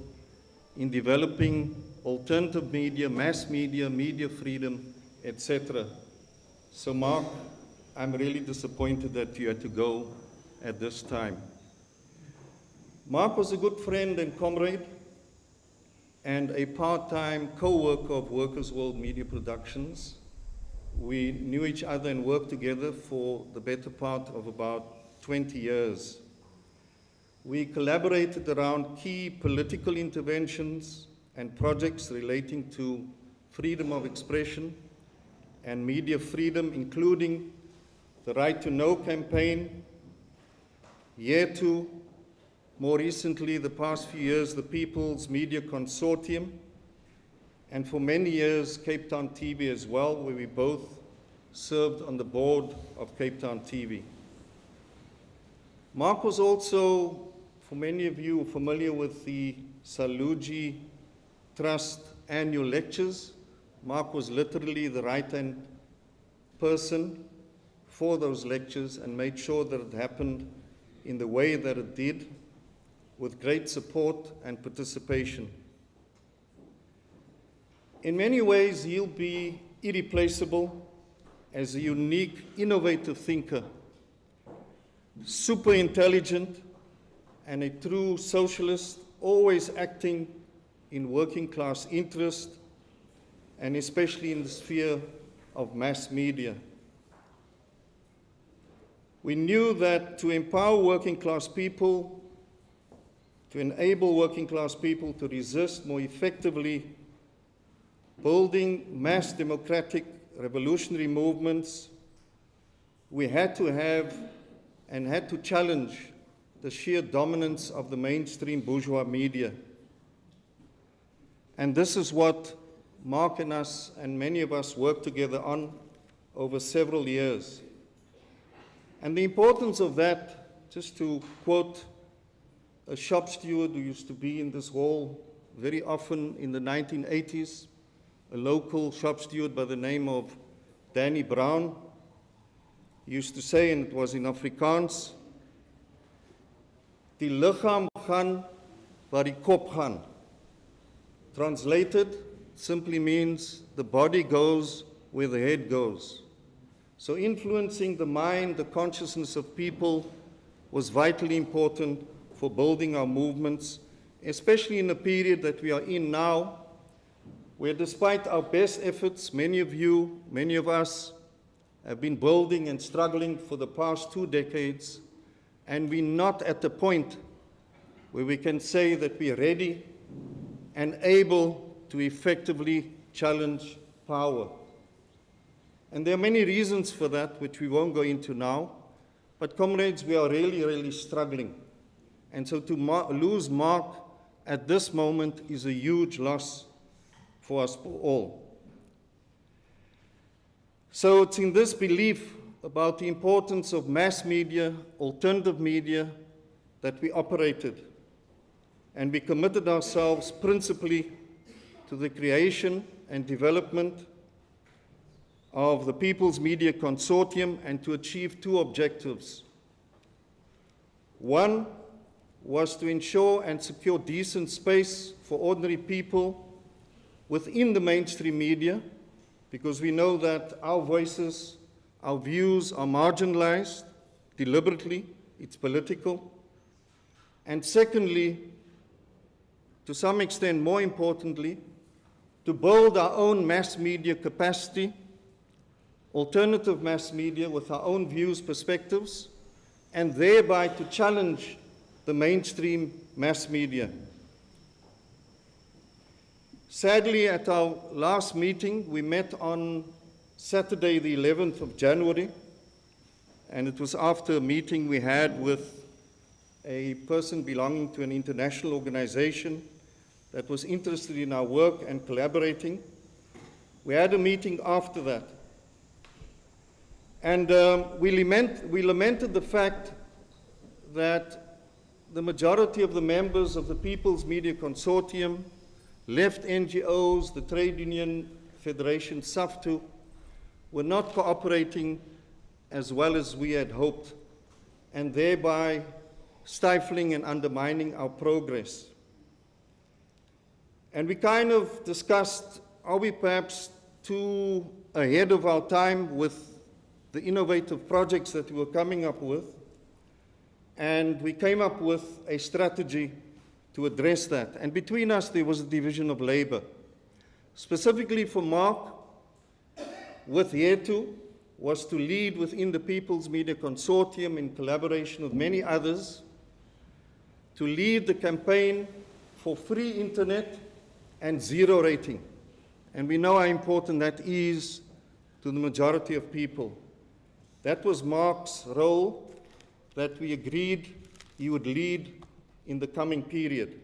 in developing alternative media, mass media, media freedom, etc. So Mark, I'm really disappointed that you had to go at this time. Mark was a good friend and comrade and a part-time co-worker of Workers' World Media Productions. We knew each other and worked together for the better part of about 20 years. We collaborated around key political interventions and projects relating to freedom of expression and media freedom, including the Right to Know campaign, YETU, more recently, the past few years, the People's Media Consortium, and for many years, Cape Town TV as well, where we both served on the board of Cape Town TV. Mark was also, for many of you familiar with the Saluji Trust annual lectures, Mark was literally the right-hand person for those lectures and made sure that it happened in the way that it did, with great support and participation. In many ways, he'll be irreplaceable as a unique, innovative thinker, super intelligent, and a true socialist, always acting in working class interest, and especially in the sphere of mass media. We knew that to empower working class people to enable working class people to resist more effectively, building mass democratic revolutionary movements, we had to have and had to challenge the sheer dominance of the mainstream bourgeois media. And this is what Mark and us and many of us worked together on over several years. And the importance of that, just to quote a shop steward who used to be in this hall very often in the 1980s, a local shop steward by the name of Danny Brown, he used to say, and it was in Afrikaans, "Die liggaam gaan waar die kop gaan." Translated, simply means the body goes where the head goes. So influencing the mind, the consciousness of people was vitally important for building our movements, especially in a period that we are in now, where despite our best efforts, many of you, many of us, have been building and struggling for the past 2 decades, and we're not at the point where we can say that we're ready and able to effectively challenge power. And there are many reasons for that, which we won't go into now, but comrades, we are really, really struggling. And so to lose Mark at this moment is a huge loss for us all. So it's in this belief about the importance of mass media, alternative media, that we operated. And we committed ourselves principally to the creation and development of the People's Media Consortium and to achieve 2 objectives. One was to ensure and secure decent space for ordinary people within the mainstream media, because we know that our voices, our views are marginalized deliberately, it's political. And secondly, to some extent more importantly, to build our own mass media capacity, alternative mass media with our own views, perspectives, and thereby to challenge the mainstream mass media. Sadly, at our last meeting, we met on Saturday, the 11th of January, and it was after a meeting we had with a person belonging to an international organization that was interested in our work and collaborating. We had a meeting after that. And we lamented the fact that the majority of the members of the People's Media Consortium, left NGOs, the Trade Union Federation, SAFTU, were not cooperating as well as we had hoped, and thereby stifling and undermining our progress. And we kind of discussed, are we perhaps too ahead of our time with the innovative projects that we were coming up with? And we came up with a strategy to address that. And between us, there was a division of labor. Specifically for Mark, with Yetu, was to lead within the People's Media Consortium in collaboration with many others, to lead the campaign for free internet and 0 rating. And we know how important that is to the majority of people. That was Mark's role that we agreed he would lead in the coming period.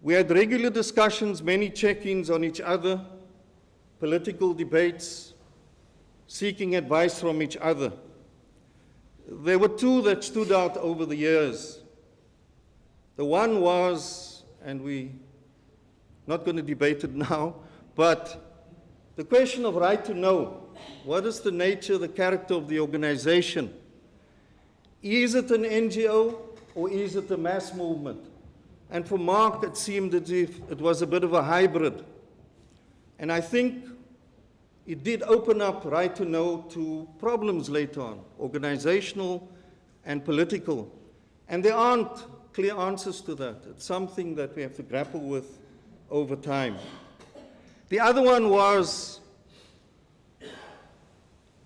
We had regular discussions, many check-ins on each other, political debates, seeking advice from each other. There were 2 that stood out over the years. The one was, and we're not going to debate it now, but the question of right to know. What is the nature, the character of the organization? Is it an NGO or is it a mass movement? And for Mark, it seemed as if it was a bit of a hybrid. And I think it did open up right to know to problems later on, organizational and political. And there aren't clear answers to that. It's something that we have to grapple with over time. The other one was,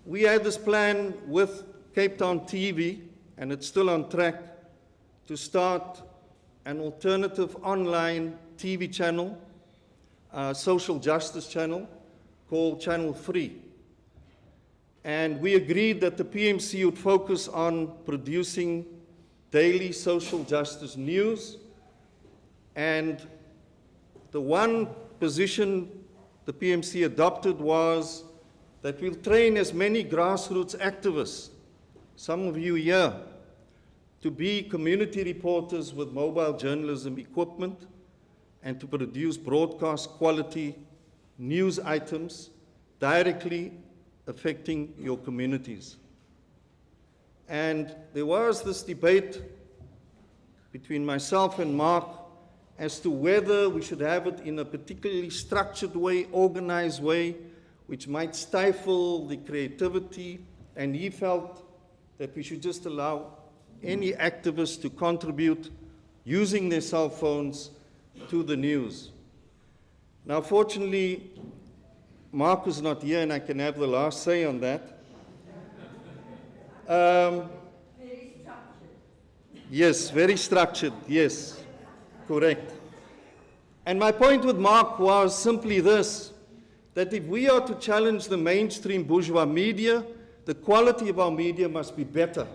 we had this plan with Cape Town TV, and it's still on track, to start an alternative online TV channel, social justice channel called Channel 3. And we agreed that the PMC would focus on producing daily social justice news. And the one position the PMC adopted was that we'll train as many grassroots activists, some of you here, to be community reporters with mobile journalism equipment and to produce broadcast quality news items directly affecting your communities. And there was this debate between myself and Mark as to whether we should have it in a particularly structured way, organized way, which might stifle the creativity, and he felt that we should just allow any activist to contribute using their cell phones to the news. Now, fortunately, Mark is not here, and I can have the last say on that. Very structured. Yes, very structured, yes, correct. And my point with Mark was simply this, that if we are to challenge the mainstream bourgeois media, the quality of our media must be better.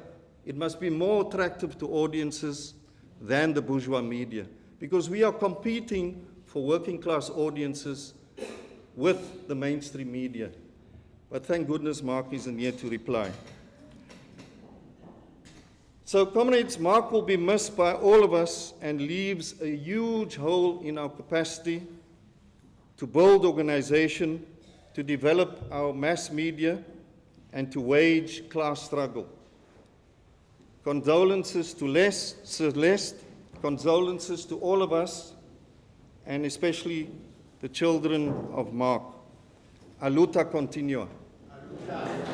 It must be more attractive to audiences than the bourgeois media, because we are competing for working class audiences with the mainstream media. But thank goodness Mark isn't here to reply. So, comrades, Mark will be missed by all of us and leaves a huge hole in our capacity to build organization, to develop our mass media, and to wage class struggle. Condolences to Celeste, condolences to all of us, and especially the children of Mark. A luta continua. Maria.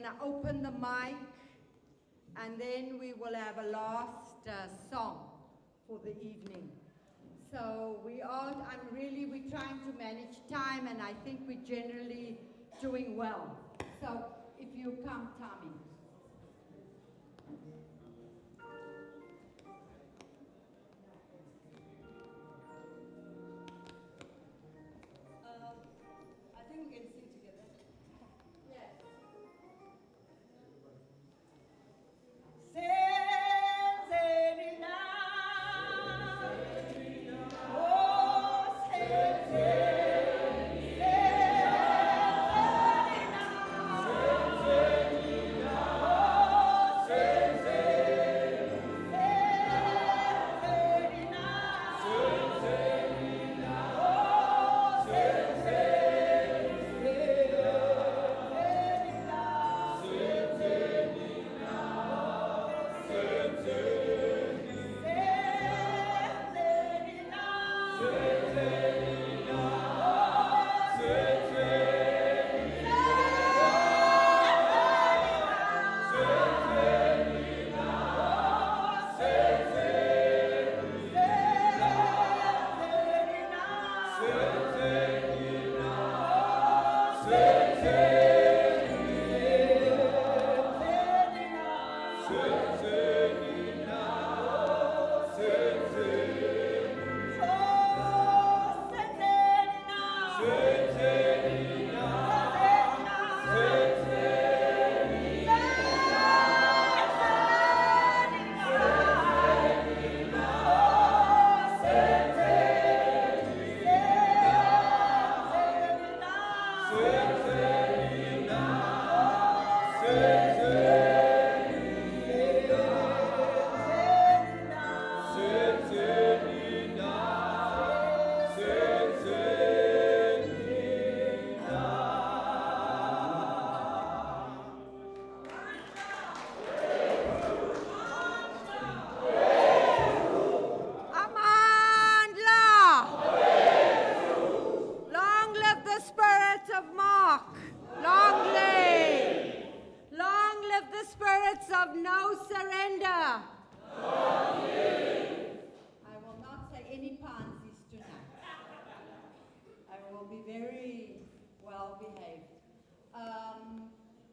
to open the mic, and then we will have a last song for the evening. So we're trying to manage time, and I think we're generally doing well. So if you come, Tommy. I think we can sing together. Yes.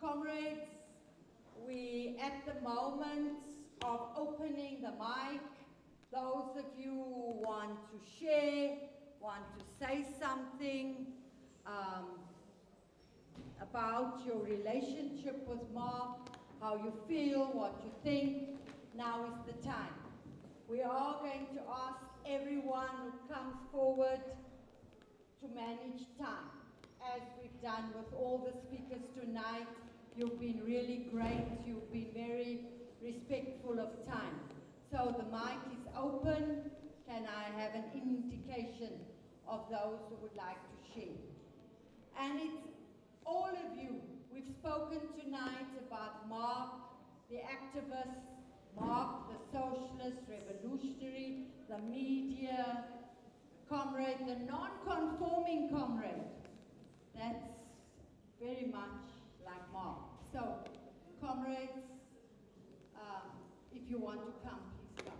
Comrades, we at the moment of opening the mic, those of you who want to share, want to say something about your relationship with Mark, how you feel, what you think, now is the time. We are going to ask everyone who comes forward to manage time, as we've done with all the speakers tonight. You've been really great. You've been very respectful of time. So the mic is open. Can I have an indication of those who would like to share? And it's all of you. We've spoken tonight about Mark, the activist, Mark, the socialist, revolutionary, the media, comrade, the non-conforming comrade. That's very much like Mark. So, comrades, if you want to come, please come.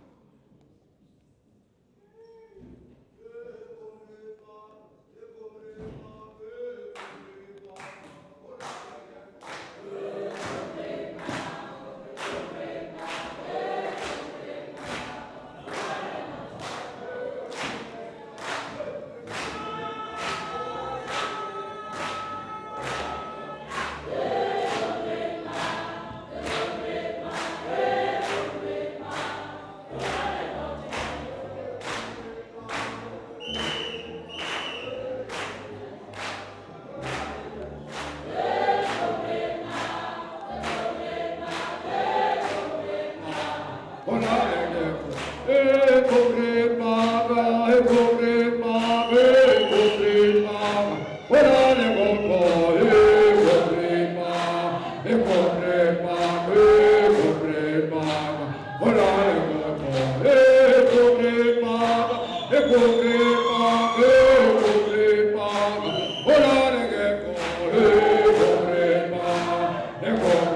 Come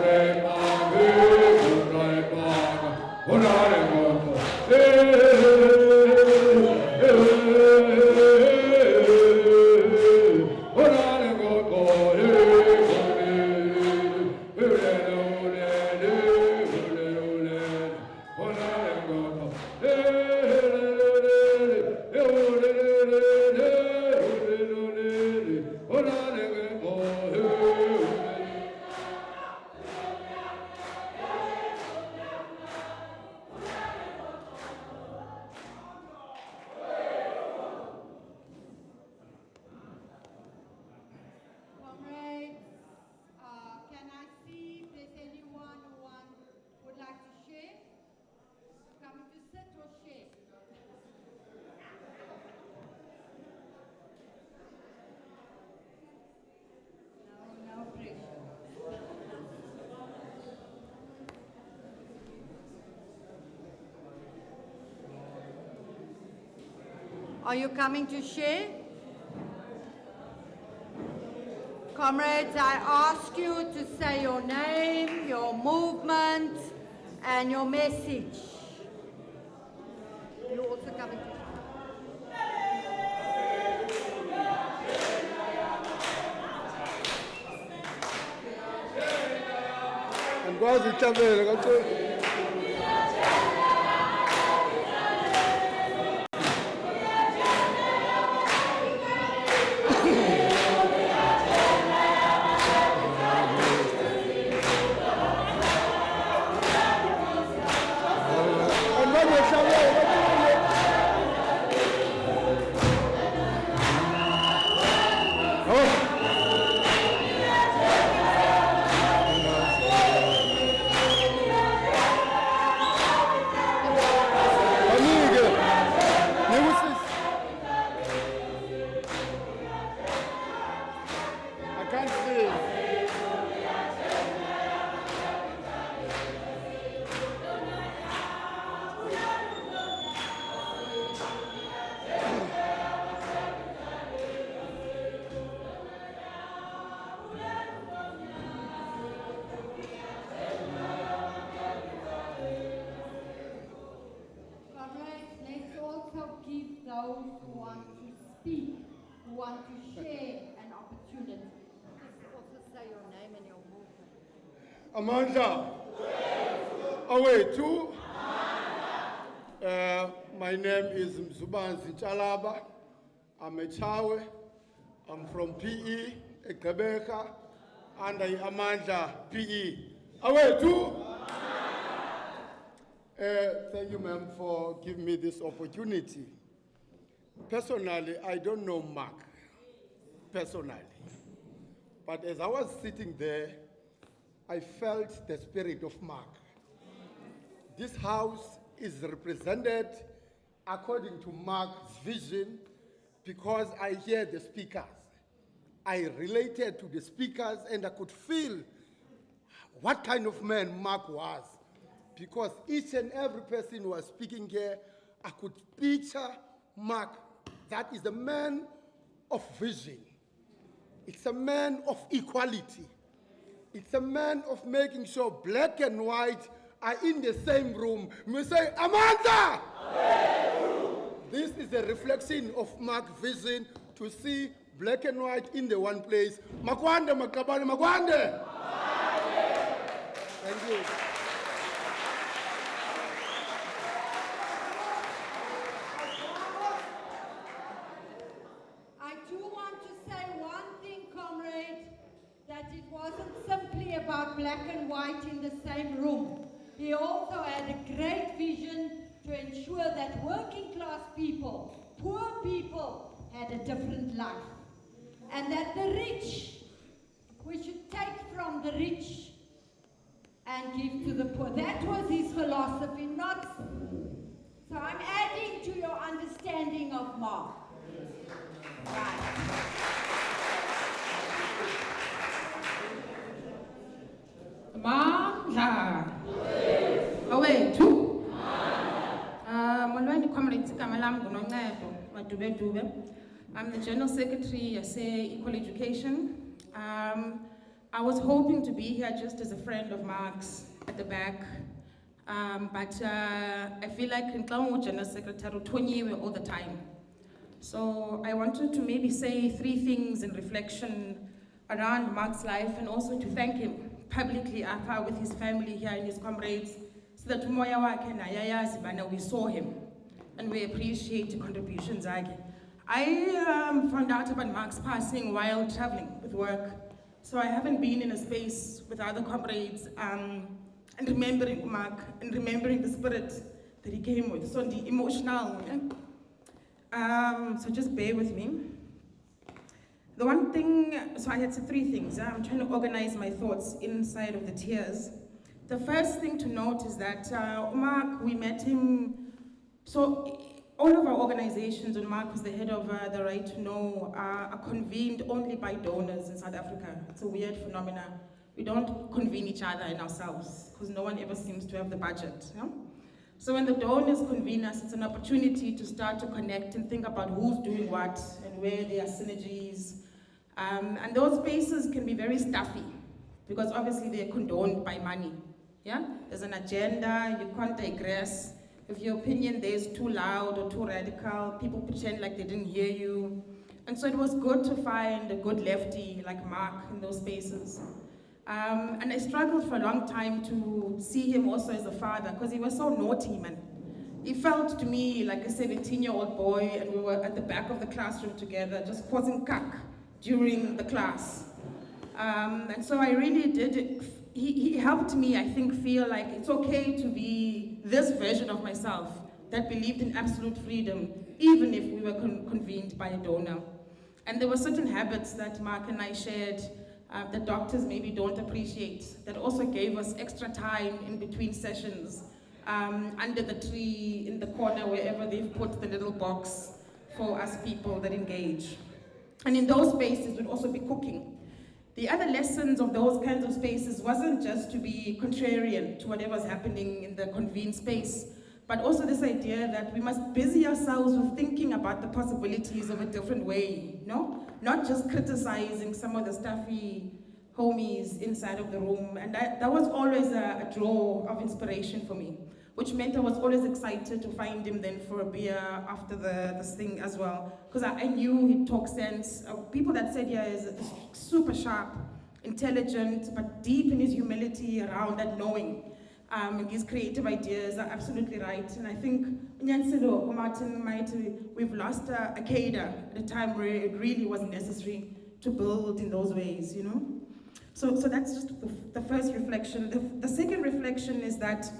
Are you coming to share? Comrades, I ask you to say your name, your movement, and your message. You also coming to share? Angikwazi uhlabele kaChwe. those who want to speak, who want to share an opportunity. Just also say your name and your movement. Amandla. Awethu. My name is Mzubanzi Chalaba. I'm a Chawe. I'm from PE, Ekabeka, and I Amandla PE. Awethu. Thank you, ma'am, for giving me this opportunity. Personally, I don't know Mark, personally. But as I was sitting there, I felt the spirit of Mark. This house is represented according to Mark's vision because I hear the speakers. I related to the speakers and I could feel what kind of man Mark was. Because each and every person who was speaking here, I could picture Mark. That is a man of vision. It's a man of equality. It's a man of making sure black and white are in the same room. We say, Amanda! This is a reflection of Mark's vision to see black and white in the one place. Makwande, Makabane, Makwande! Thank you. It wasn't simply about black and white in the same room. He also had a great vision to ensure that working class people, poor people, had a different life. And that the rich, we should take from the rich and give to the poor. That was his philosophy, not... So I'm adding to your understanding of Mark. Right. Mandla. Awethu. Molweni Comrades, igama lami nguNoncedo Madube-Dube. I'm the General Secretary, Equal Education. I was hoping to be here just as a friend of Mark's at the back. But I feel like in General Secretary uthonyiwe all the time. So I wanted to maybe say 3 things in reflection around Mark's life and also to thank him publicly with his family here and his comrades, so that we saw him and we appreciate the contributions. I found out about Mark's passing while traveling with work, so I haven't been in a space with other comrades and remembering Mark and remembering the spirit that he came with, so the emotional. So just bear with me. The one thing, so I had said 3 things. I'm trying to organize my thoughts inside of the tears. The first thing to note is that Mark, we met him, so all of our organizations, when Mark was the head of the Right to Know, are convened only by donors in South Africa. It's a weird phenomenon. We don't convene each other and ourselves, because no one ever seems to have the budget. You know? So when the donors convene us, it's an opportunity to start to connect and think about who's doing what and where there are synergies. And those spaces can be very stuffy because obviously they're condoned by money. Yeah? There's an agenda, you can't digress. If your opinion there is too loud or too radical, people pretend like they didn't hear you. And so it was good to find a good lefty like Mark in those spaces. And I struggled for a long time to see him also as a father because he was so naughty, man. He felt to me like a 17-year-old boy, and we were at the back of the classroom together just causing kak during the class. And so I really did it. He helped me, I think, feel like it's okay to be this version of myself that believed in absolute freedom, even if we were convened by a donor. And there were certain habits that Mark and I shared that doctors maybe don't appreciate, that also gave us extra time in between sessions, under the tree, in the corner, wherever they've put the little box for us people that engage. And in those spaces would also be cooking. The other lessons of those kinds of spaces wasn't just to be contrarian to whatever's happening in the convened space, but also this idea that we must busy ourselves with thinking about the possibilities of a different way, no? Not just criticizing some of the stuffy homies inside of the room. And that was always a draw of inspiration for me, which meant I was always excited to find him then for a beer after this thing as well. Because I knew he'd talk sense. People that said, yeah, is super sharp, intelligent, but deep in his humility around that knowing. And his creative ideas are absolutely right. And I think Nyanselo, Martin, we've lost a cadre at a time where it really was necessary to build in those ways, you know? So that's just the first reflection. The second reflection is that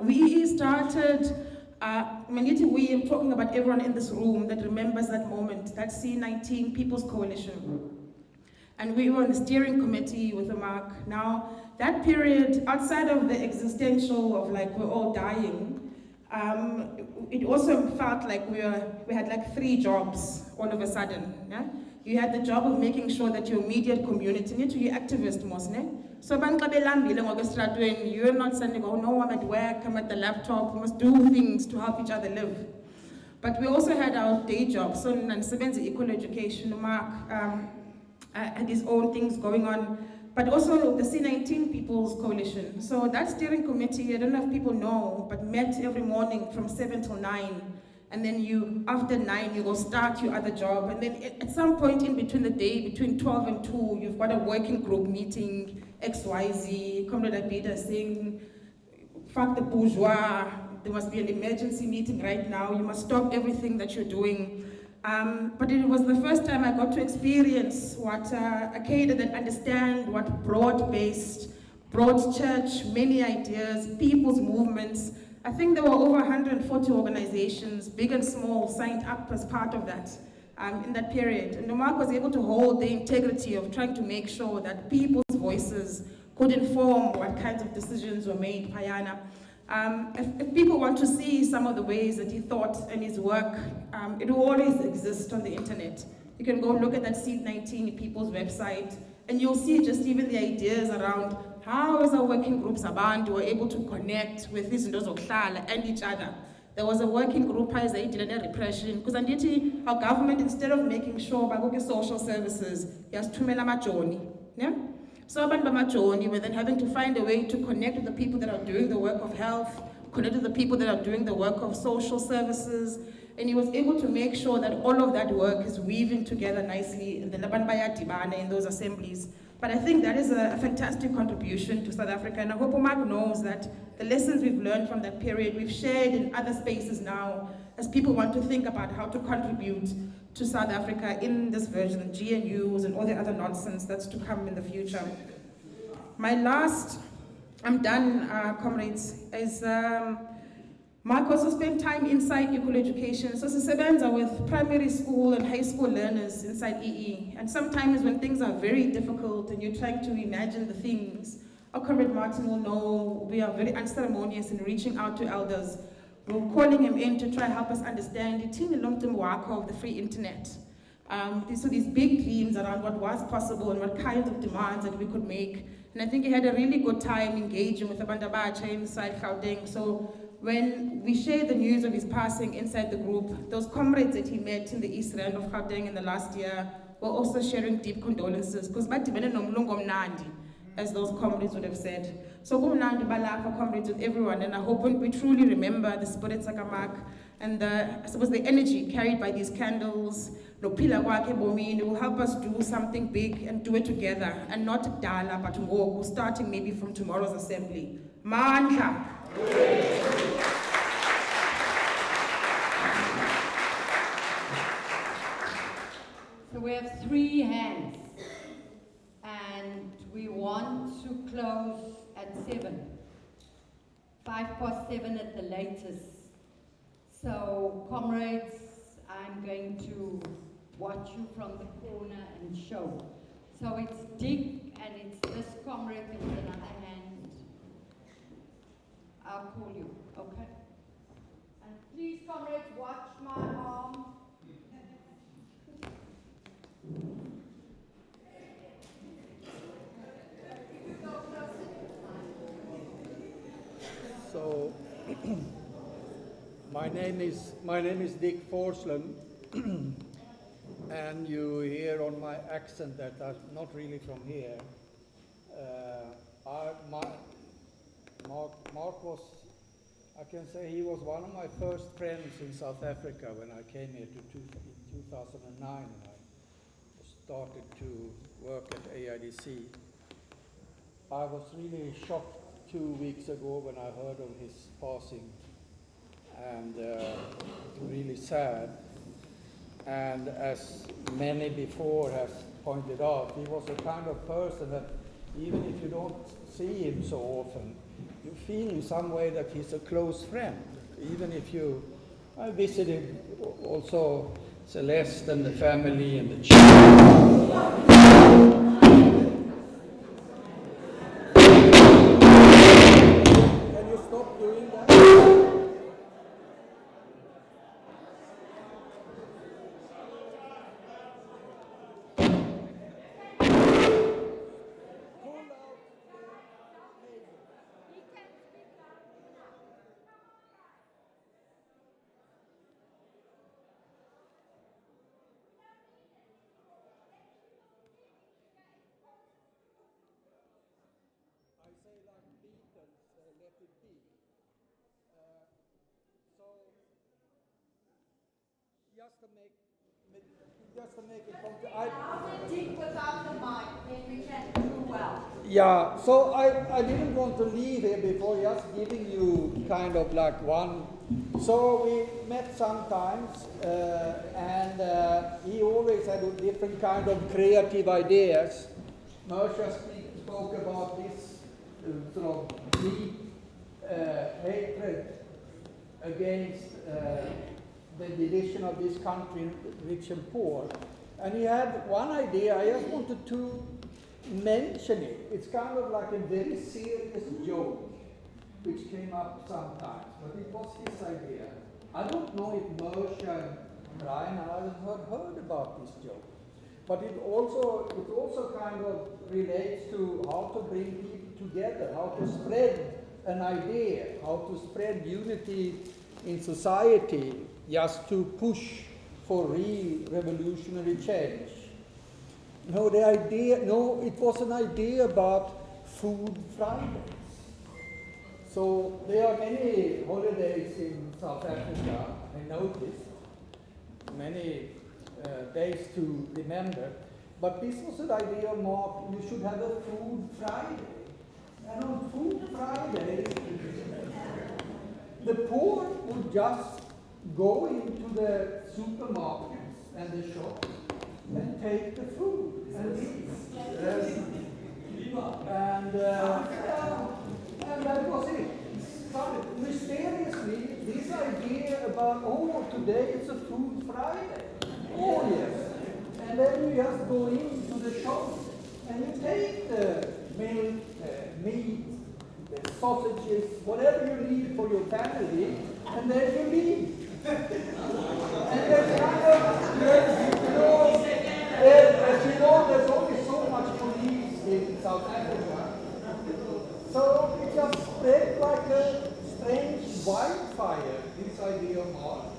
we started, I'm talking about everyone in this room that remembers that moment, that C19 People's Coalition. And we were on the steering committee with the Mark. Now, that period, outside of the existential of like we're all dying, it also felt like we had like 3 jobs all of a sudden. Yeah? You had the job of making sure that your immediate community, you're activist mostly. So you're not saying, oh no, I'm at work, I'm at the laptop, we must do things to help each other live. But we also had our day jobs. So Nansebenzi Equal Education, Mark had his own things going on, but also the C19 People's Coalition. So that steering committee, I don't know if people know, but met every morning from 7 till 9. And then after 9, you go start your other job. And then at some point in between the day, between 12 and 2, you've got a working group meeting, XYZ, Comrade Abida saying, fuck the bourgeois, there must be an emergency meeting right now, you must stop everything that you're doing. But it was the first time I got to experience what a cadre that understand what broad-based, broad church, many ideas, people's movements. I think there were over 140 organizations, big and small, signed up as part of that in that period. And Mark was able to hold the integrity of trying to make sure that people's voices could inform what kinds of decisions were made, Payana. If people want to see some of the ways that he thought and his work, it will always exist on the internet. You can go look at that C19 People's website, and you'll see just even the ideas around how as our working groups abantu were able to connect with these and each other. There was a working group as they did a repression, because our government, instead of making sure about social services, has tumela majoni. Yeah? So abantu were then having to find a way to connect with the people that are doing the work of health, connect with the people that are doing the work of social services, and he was able to make sure that all of that work is weaving together nicely in the in those assemblies. But I think that is a fantastic contribution to South Africa, and I hope Mark knows that the lessons we've learned from that period, we've shared in other spaces now, as people want to think about how to contribute to South Africa in this version, GNUs and all the other nonsense that's to come in the future. My last, I'm done, comrades, is Mark also spent time inside Equal Education. So sisebenza with primary school and high school learners inside EE. And sometimes when things are very difficult and you're trying to imagine the things, our Comrade Martin will know we are very unceremonious in reaching out to elders. We're calling him in to try to help us understand the of the free internet. So these big themes around what was possible and what kinds of demands that we could make. And I think he had a really good time engaging with the Bandabacha inside Gauteng. So when we shared the news of his passing inside the group, those comrades that he met in the East Rand of Gauteng in the last year were also sharing deep condolences, because badibene nomlungu omnandi, as those comrades would have said. So kumnandi balapha comrades with everyone, and I hope we truly remember the spirit sakamak and I suppose the energy carried by these candles, nophila kwakhe ebomini, will help us do something big and do it together, and not dala but ngoku, starting maybe from tomorrow's assembly. Mandla. So we have 3 hands, and we want to close at 7, 7:05 at the latest. So, comrades, I'm going to watch you from the corner and show. So it's Dick, and it's this comrade with another hand. I'll call you, okay? And please, comrades, watch my arm. So, my name is Dick Forsland, and you hear on my accent that I'm not really from here. Mark was, I can say, he was one of my first friends in South Africa when I came here in 2009, and I started to work at AIDC. I was really shocked 2 weeks ago when I heard of his passing, and really sad. And as many before has pointed out, he was a kind of person that even if you don't see him so often, you feel in some way that he's a close friend. Even if I visited also Celeste and the family and the children. Can you stop doing that? Just to make it without the mic, then we can do well. Yeah, so I didn't want to leave here before just giving you kind of like one. So we met sometimes, and he always had a different kind of creative ideas. Mersha spoke about this sort of deep hatred against the division of this country, rich and poor. And he had one idea, I just wanted to mention it. It's kind of like a very serious joke, which came up sometimes, but it was his idea. I don't know if Mersha and Brian and others had heard about this joke, but it also kind of relates to how to bring people together, how to spread an idea, how to spread unity in society, just to push for real revolutionary change. It was an idea about Food Fridays. So there are many holidays in South Africa, I noticed, many days to remember, but this was an idea of Mark, you should have a Food Friday. And on Food Friday, the poor would just go into the supermarkets and the shops and take the food and eat. And that was it. But mysteriously, this idea about, today it's a Food Friday. Oh yes. And then you just go into the shops and you take the milk, meat, the sausages, whatever you need for your family, and then you leave. And there's kind of, as you know, there's only so much police in South Africa. So it just spread like a strange virus. auditorium hall.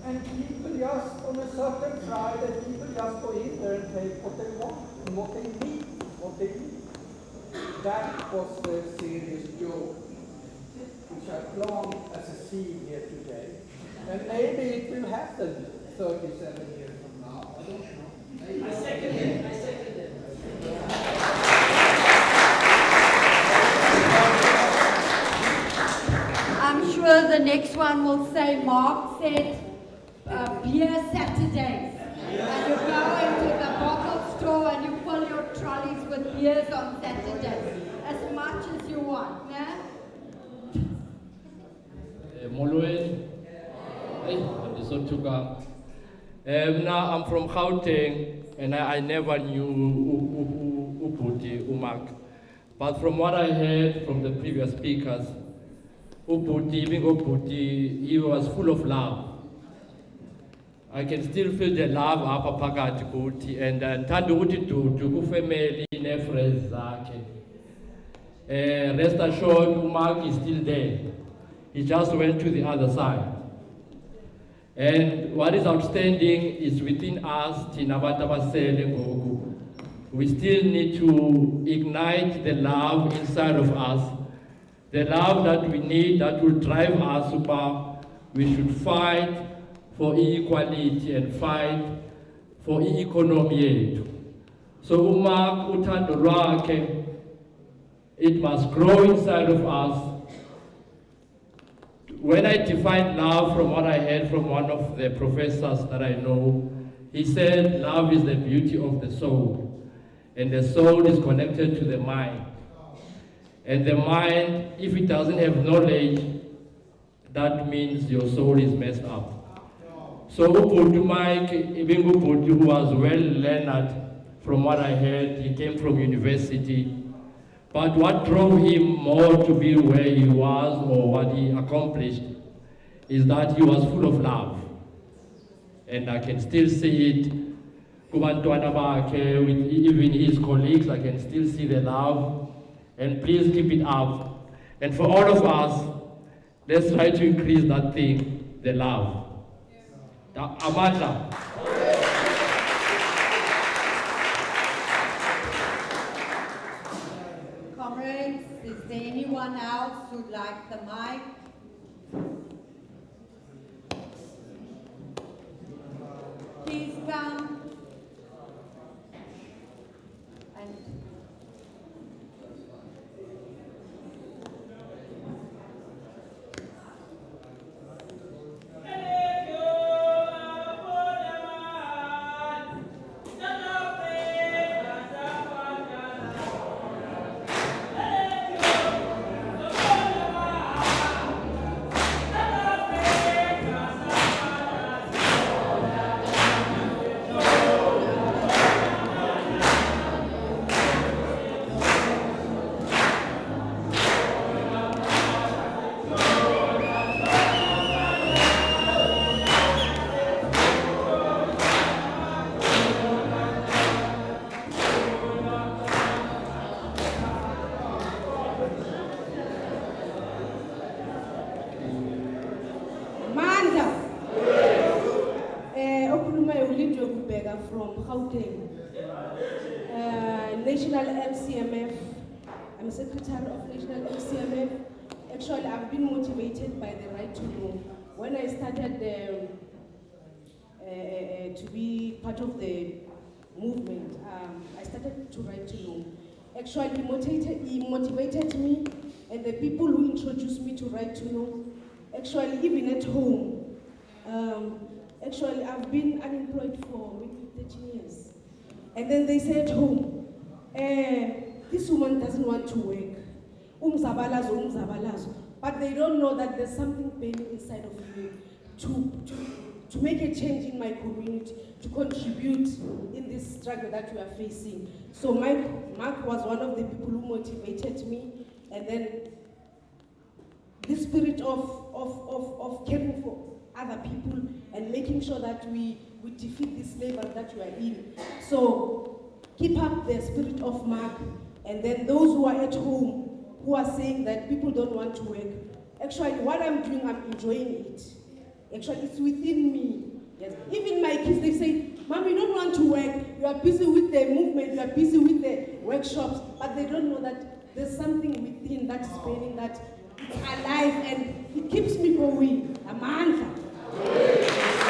And people just, on a certain Friday, people just go in there and take what they want, and what they need, That was the serious joke, which I planted as a seed here today. And maybe it will happen 37 years from now, I don't know. Maybe I second it. I'm sure the next one will say, Mark said, beer Saturdays. And you go into the bottle store and you fill your trolleys with beers on Saturdays, as much as you want, yeah? Molweni. Now I'm from Gauteng, and I never knew Ubhuti, Umak. But from what I heard from the previous speakers, Ubhuti, he was full of love. I can still feel the love apha phakathi kuthi, and ndithanda ukuthi dudu kufamily ne-friends zakhe. Rest assured, Umak is still there. He just went to the other side. And what is outstanding is within us, thina abantu abasele ngoku, we still need to ignite the love inside of us, the love that we need, that will drive us uba we should fight for equality and fight for economy yethu. So Umak uthando lwakhe, it must grow inside of us. When I define love from what I heard from one of the professors that I know, he said love is the beauty of the soul, and the soul is connected to the mind. And the mind, if it doesn't have knowledge, that means your soul is messed up. So Ubhuti Mike, even Ubhuti, who was well learned, from what I heard, he came from university. But what drove him more to be where he was or what he accomplished is that he was full of love. And I can still see it. With even his colleagues, I can still see the love. And please keep it up. And for all of us, let's try to increase that thing, the love. Amanda. Comrades, is there anyone else who'd like the mic? Please come. From Gauteng, National MCMF. I'm a secretary of National MCMF. Actually, I've been motivated by the right to know. When I started to be part of the movement, I started to right to know. Actually, he motivated me, and the people who introduced me to right to know. Actually, even at home. Actually, I've been unemployed for maybe 13 years. And then they say at home, this woman doesn't want to work. Umzabalazo. But they don't know that there's something burning inside of me to make a change in my community, to contribute in this struggle that we are facing. So Mark was one of the people who motivated me. And then this spirit of caring for other people and making sure that we defeat this labor that we are in. So keep up the spirit of Mark, and then those who are at home who are saying that people don't want to work. Actually, what I'm doing, I'm enjoying it. Actually, it's within me. Yes. Even my kids, they say, Mom, you don't want to work. You are busy with the movement. You are busy with the workshops. But they don't know that there's something within that is burning, that it's alive, and it keeps me going. Amandla. Yeah.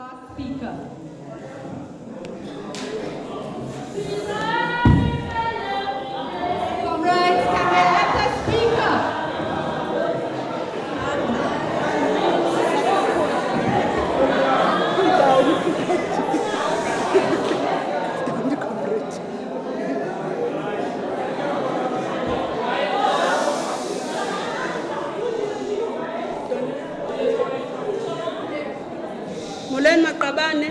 last speaker. Comrades, can we have the speaker? Molweni maqabane,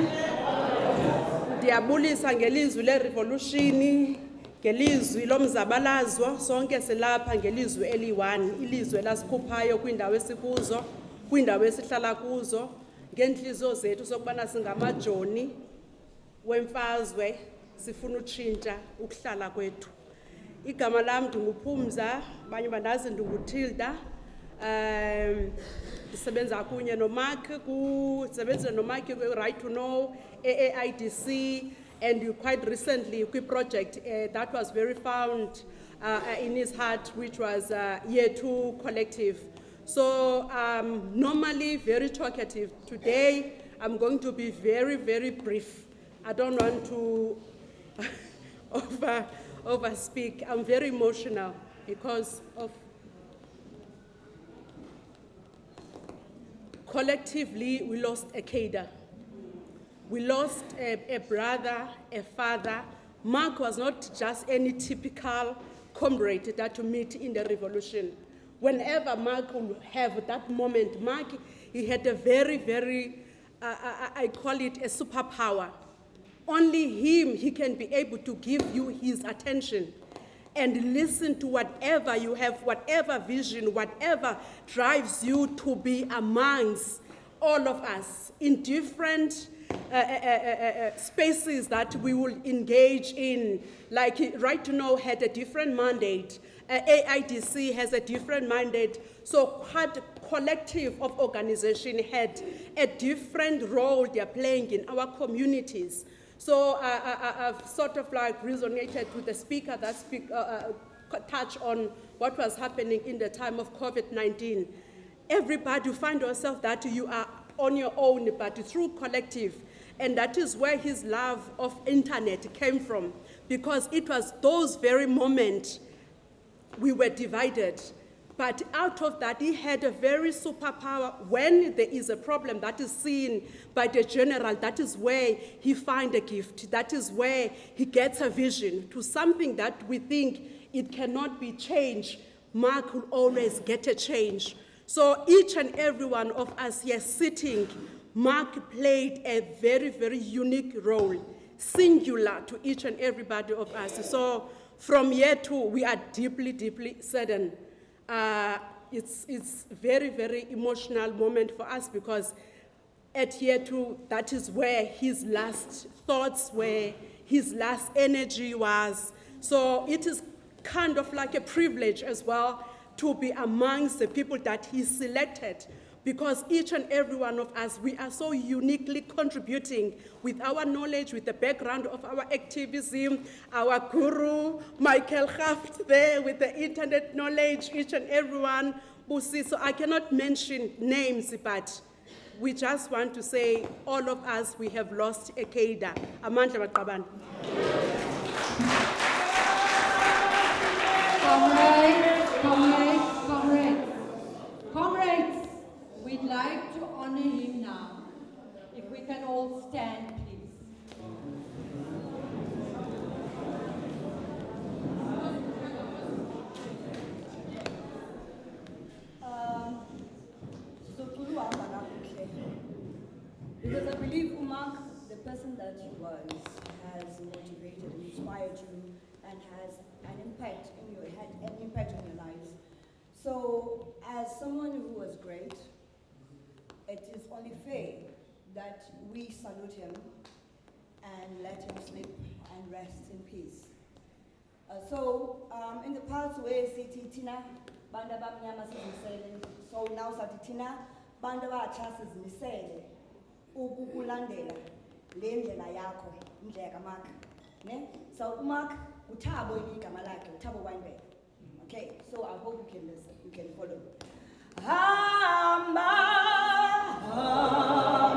ndiyabulisa ngelizwi le-revolution, ngelizwi lomzabalazo, sonke silapha ngelizwi eli-1, ilizwi elasikhuphayo kwiindawo esikuzo, kwiindawo esihlala kuzo, ngeentliziyo zethu sokubana singamajoni wemfazwe, sifuna utshintsha ukuhlala kwethu. Igama lam ndinguphumza, abanye bandazi ndinguTilda. Ndisebenza kunye noMark, ndisebenza noMark Right to Know, AAIDC, and quite recently project that was very found in his heart, which was Year 2 Collective. So normally very talkative. Today I'm going to be very, very brief. I don't want to overspeak. I'm very emotional because of collectively, we lost a cadre. We lost a brother, a father. Mark was not just any typical comrade that you meet in the revolution. Whenever Mark would have that moment, Mark, he had a very, very, I call it a superpower. Only him, he can be able to give you his attention and listen to whatever you have, whatever vision, whatever drives you to be amongst all of us in different spaces that we will engage in. Like Right to Know had a different mandate, AIDC has a different mandate, so quite collective of organization had a different role they're playing in our communities. So I've sort of like resonated with the speaker that touched on what was happening in the time of COVID-19. Everybody, you find yourself that you are on your own, but through collective. And that is where his love of internet came from, because it was those very moments we were divided. But out of that, he had a very superpower. When there is a problem that is seen by the general, that is where he finds a gift. That is where he gets a vision to something that we think it cannot be changed. Mark will always get a change. So each and every one of us here sitting, Mark played a very, very unique role, singular to each and everybody of us. So from Year 2, we are deeply, deeply saddened. It's very, very emotional moment for us, because at Year 2, that is where his last thoughts were, his last energy was. So it is kind of like a privilege as well to be amongst the people that he selected, because each and every one of us, we are so uniquely contributing with our knowledge, with the background of our activism, our guru, Michael Haft there with the internet knowledge, each and every one. So I cannot mention names, but we just want to say, all of us, we have lost a cadre. Amandla Maqabane. Comrades, we'd like to honor him now. If we can all stand, please. Because I believe Mark, the person that he was, has motivated and inspired you and has an impact in your had an impact on your lives. So, as someone who was great, it is only fair that we salute him and let him sleep and rest in peace. In the past, where City Tina, Banda Bamyama Simisele, so now Satitina, Banda Bacha Simisele, Ukulandela, Lendela Yako, Ndega Mark. So, Mark, THABO THABO Weinberg. Okay, so I hope you can listen, you can follow. Hamba, hamba.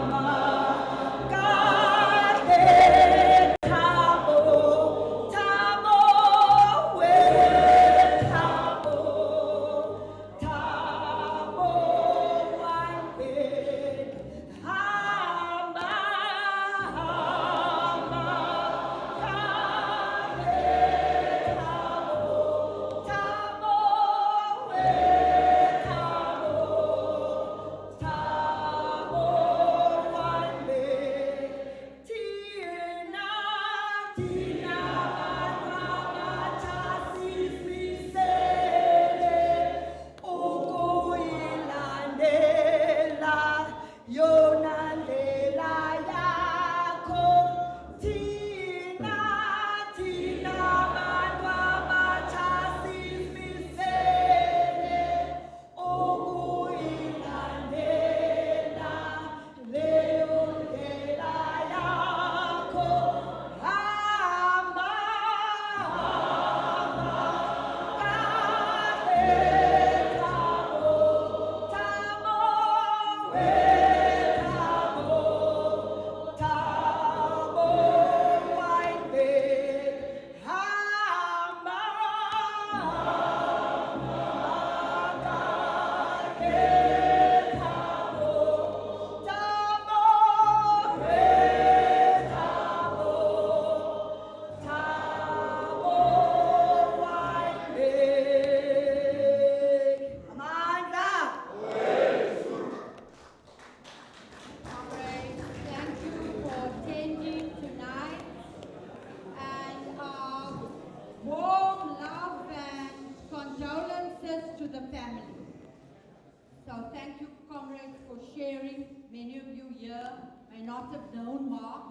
thank you, comrades, for sharing. Many of you here may not have known Mark,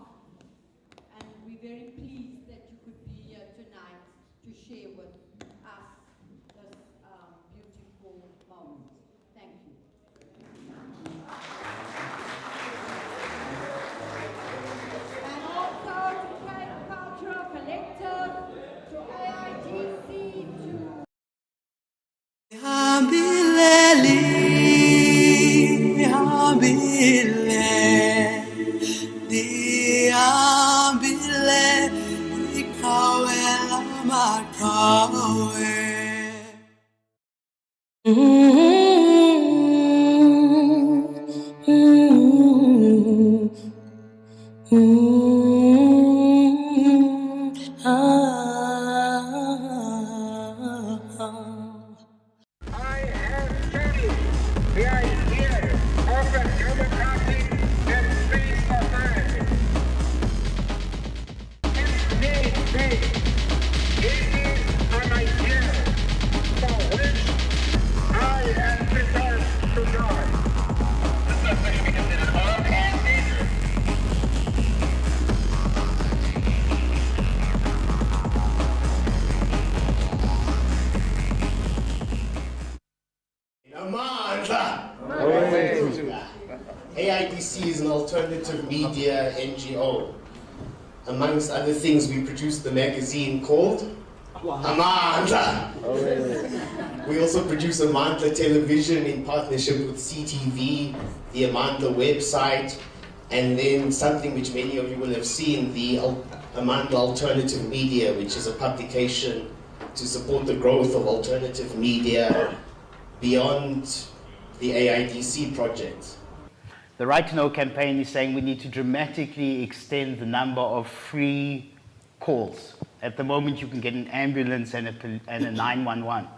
and we're very pleased that you could be here tonight to share with us this beautiful moment. Thank you. And also to Cape Cultural Collective, to AIGC, to AIDC is an alternative media NGO. Amongst other things, we produce the magazine called Amandla. We also produce Amandla Television in partnership with CTV, the Amandla website, and then something which many of you will have seen, the Amandla Alternative Media, which is a publication to support the growth of alternative media beyond the AIDC project. The Right to Know campaign is saying we need to dramatically extend the number of free calls. At the moment, you can get an ambulance and a 911.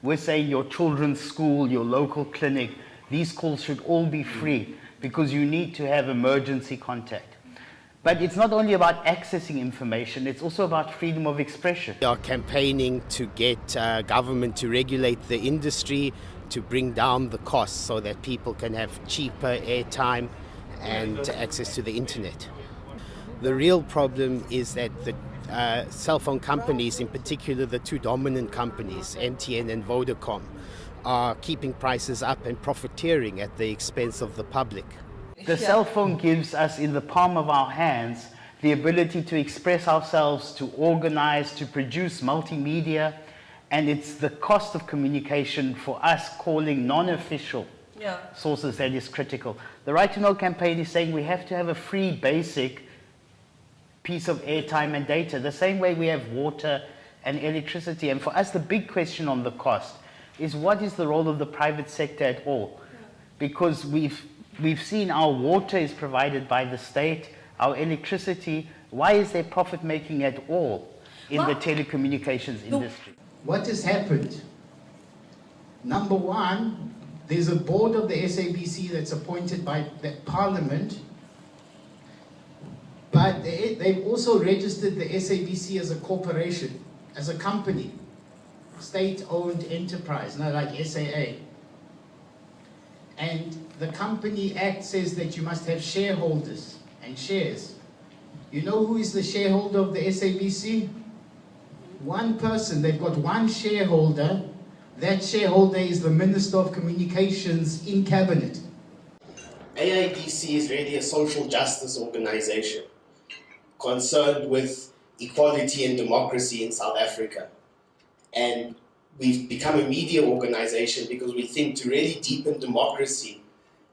We're saying your children's school, your local clinic, these calls should all be free because you need to have emergency contact. But it's not only about accessing information, it's also about freedom of expression. We are campaigning to get government to regulate the industry, to bring down the costs so that people can have cheaper airtime and access to the internet. The real problem is that the cell phone companies, in particular the two dominant companies, MTN and Vodacom, are keeping prices up and profiteering at the expense of the public. The cell phone gives us in the palm of our hands the ability to express ourselves, to organize, to produce multimedia, and it's the cost of communication for us calling non-official sources that is critical. The Right to Know campaign is saying we have to have a free basic piece of airtime and data, the same way we have water and electricity. And for us, the big question on the cost is what is the role of the private sector at all? Because we've seen our water is provided by the state, our electricity. Why is there profit making at all in the telecommunications industry? What has happened? Number one, there's a board of the SABC that's appointed by the Parliament, but they've also registered the SABC as a corporation, as a company, state-owned enterprise, like SAA. And the Company Act says that you must have shareholders and shares. You know who is the shareholder of the SABC? One person. They've got one shareholder. That shareholder is the Minister of Communications in Cabinet. AIDC is really a social justice organization concerned with equality and democracy in South Africa. And we've become a media organization because we think to really deepen democracy,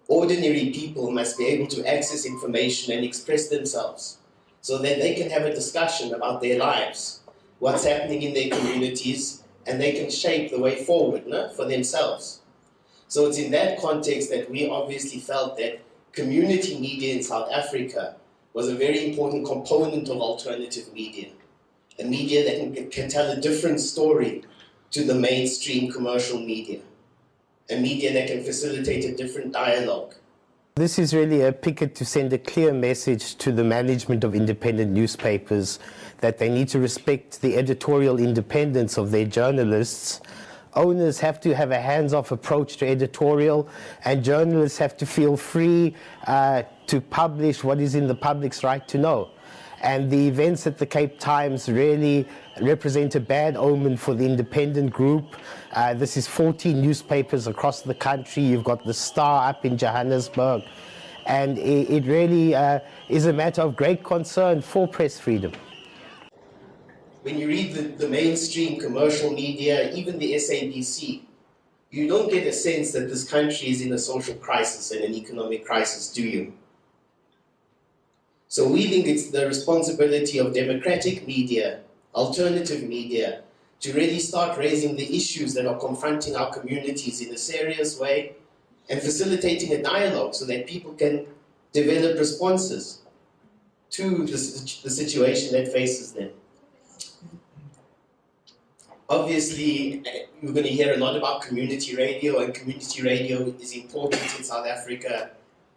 ordinary people must be able to access information and express themselves so that they can have a discussion about their lives, what's happening in their communities, and they can shape the way forward for themselves. So it's in that context that we obviously felt that community media in South Africa was a very important component of alternative media, a media that can tell a different story to the mainstream commercial media, a media that can facilitate a different dialogue. This is really a picket to send a clear message to the management of independent newspapers that they need to respect the editorial independence of their journalists Owners have to have a hands-off approach to editorial, and journalists have to feel free to publish what is in the public's right to know. And the events at the Cape Times really represent a bad omen for the independent group. This is 14 newspapers across the country. You've got the Star up in Johannesburg. And it really is a matter of great concern for press freedom. When you read the mainstream commercial media, even the SABC, you don't get a sense that this country is in a social crisis and an economic crisis, do you? So we think it's the responsibility of democratic media, alternative media, to really start raising the issues that are confronting our communities in a serious way and facilitating a dialogue so that people can develop responses to the situation that faces them. Obviously, you're going to hear a lot about community radio, and community radio is important in South Africa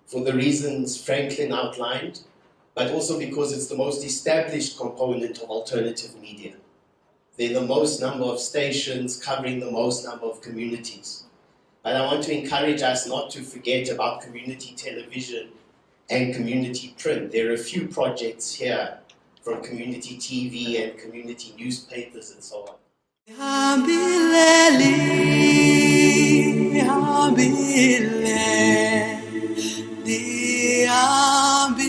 for the reasons Franklin outlined, but also because it's the most established component of alternative media. They're the most number of stations covering the most number of communities. But I want to encourage us not to forget about community television and community print. There are a few projects here from community TV and community newspapers and so on. Diambile,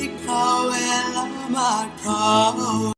ikawela makau.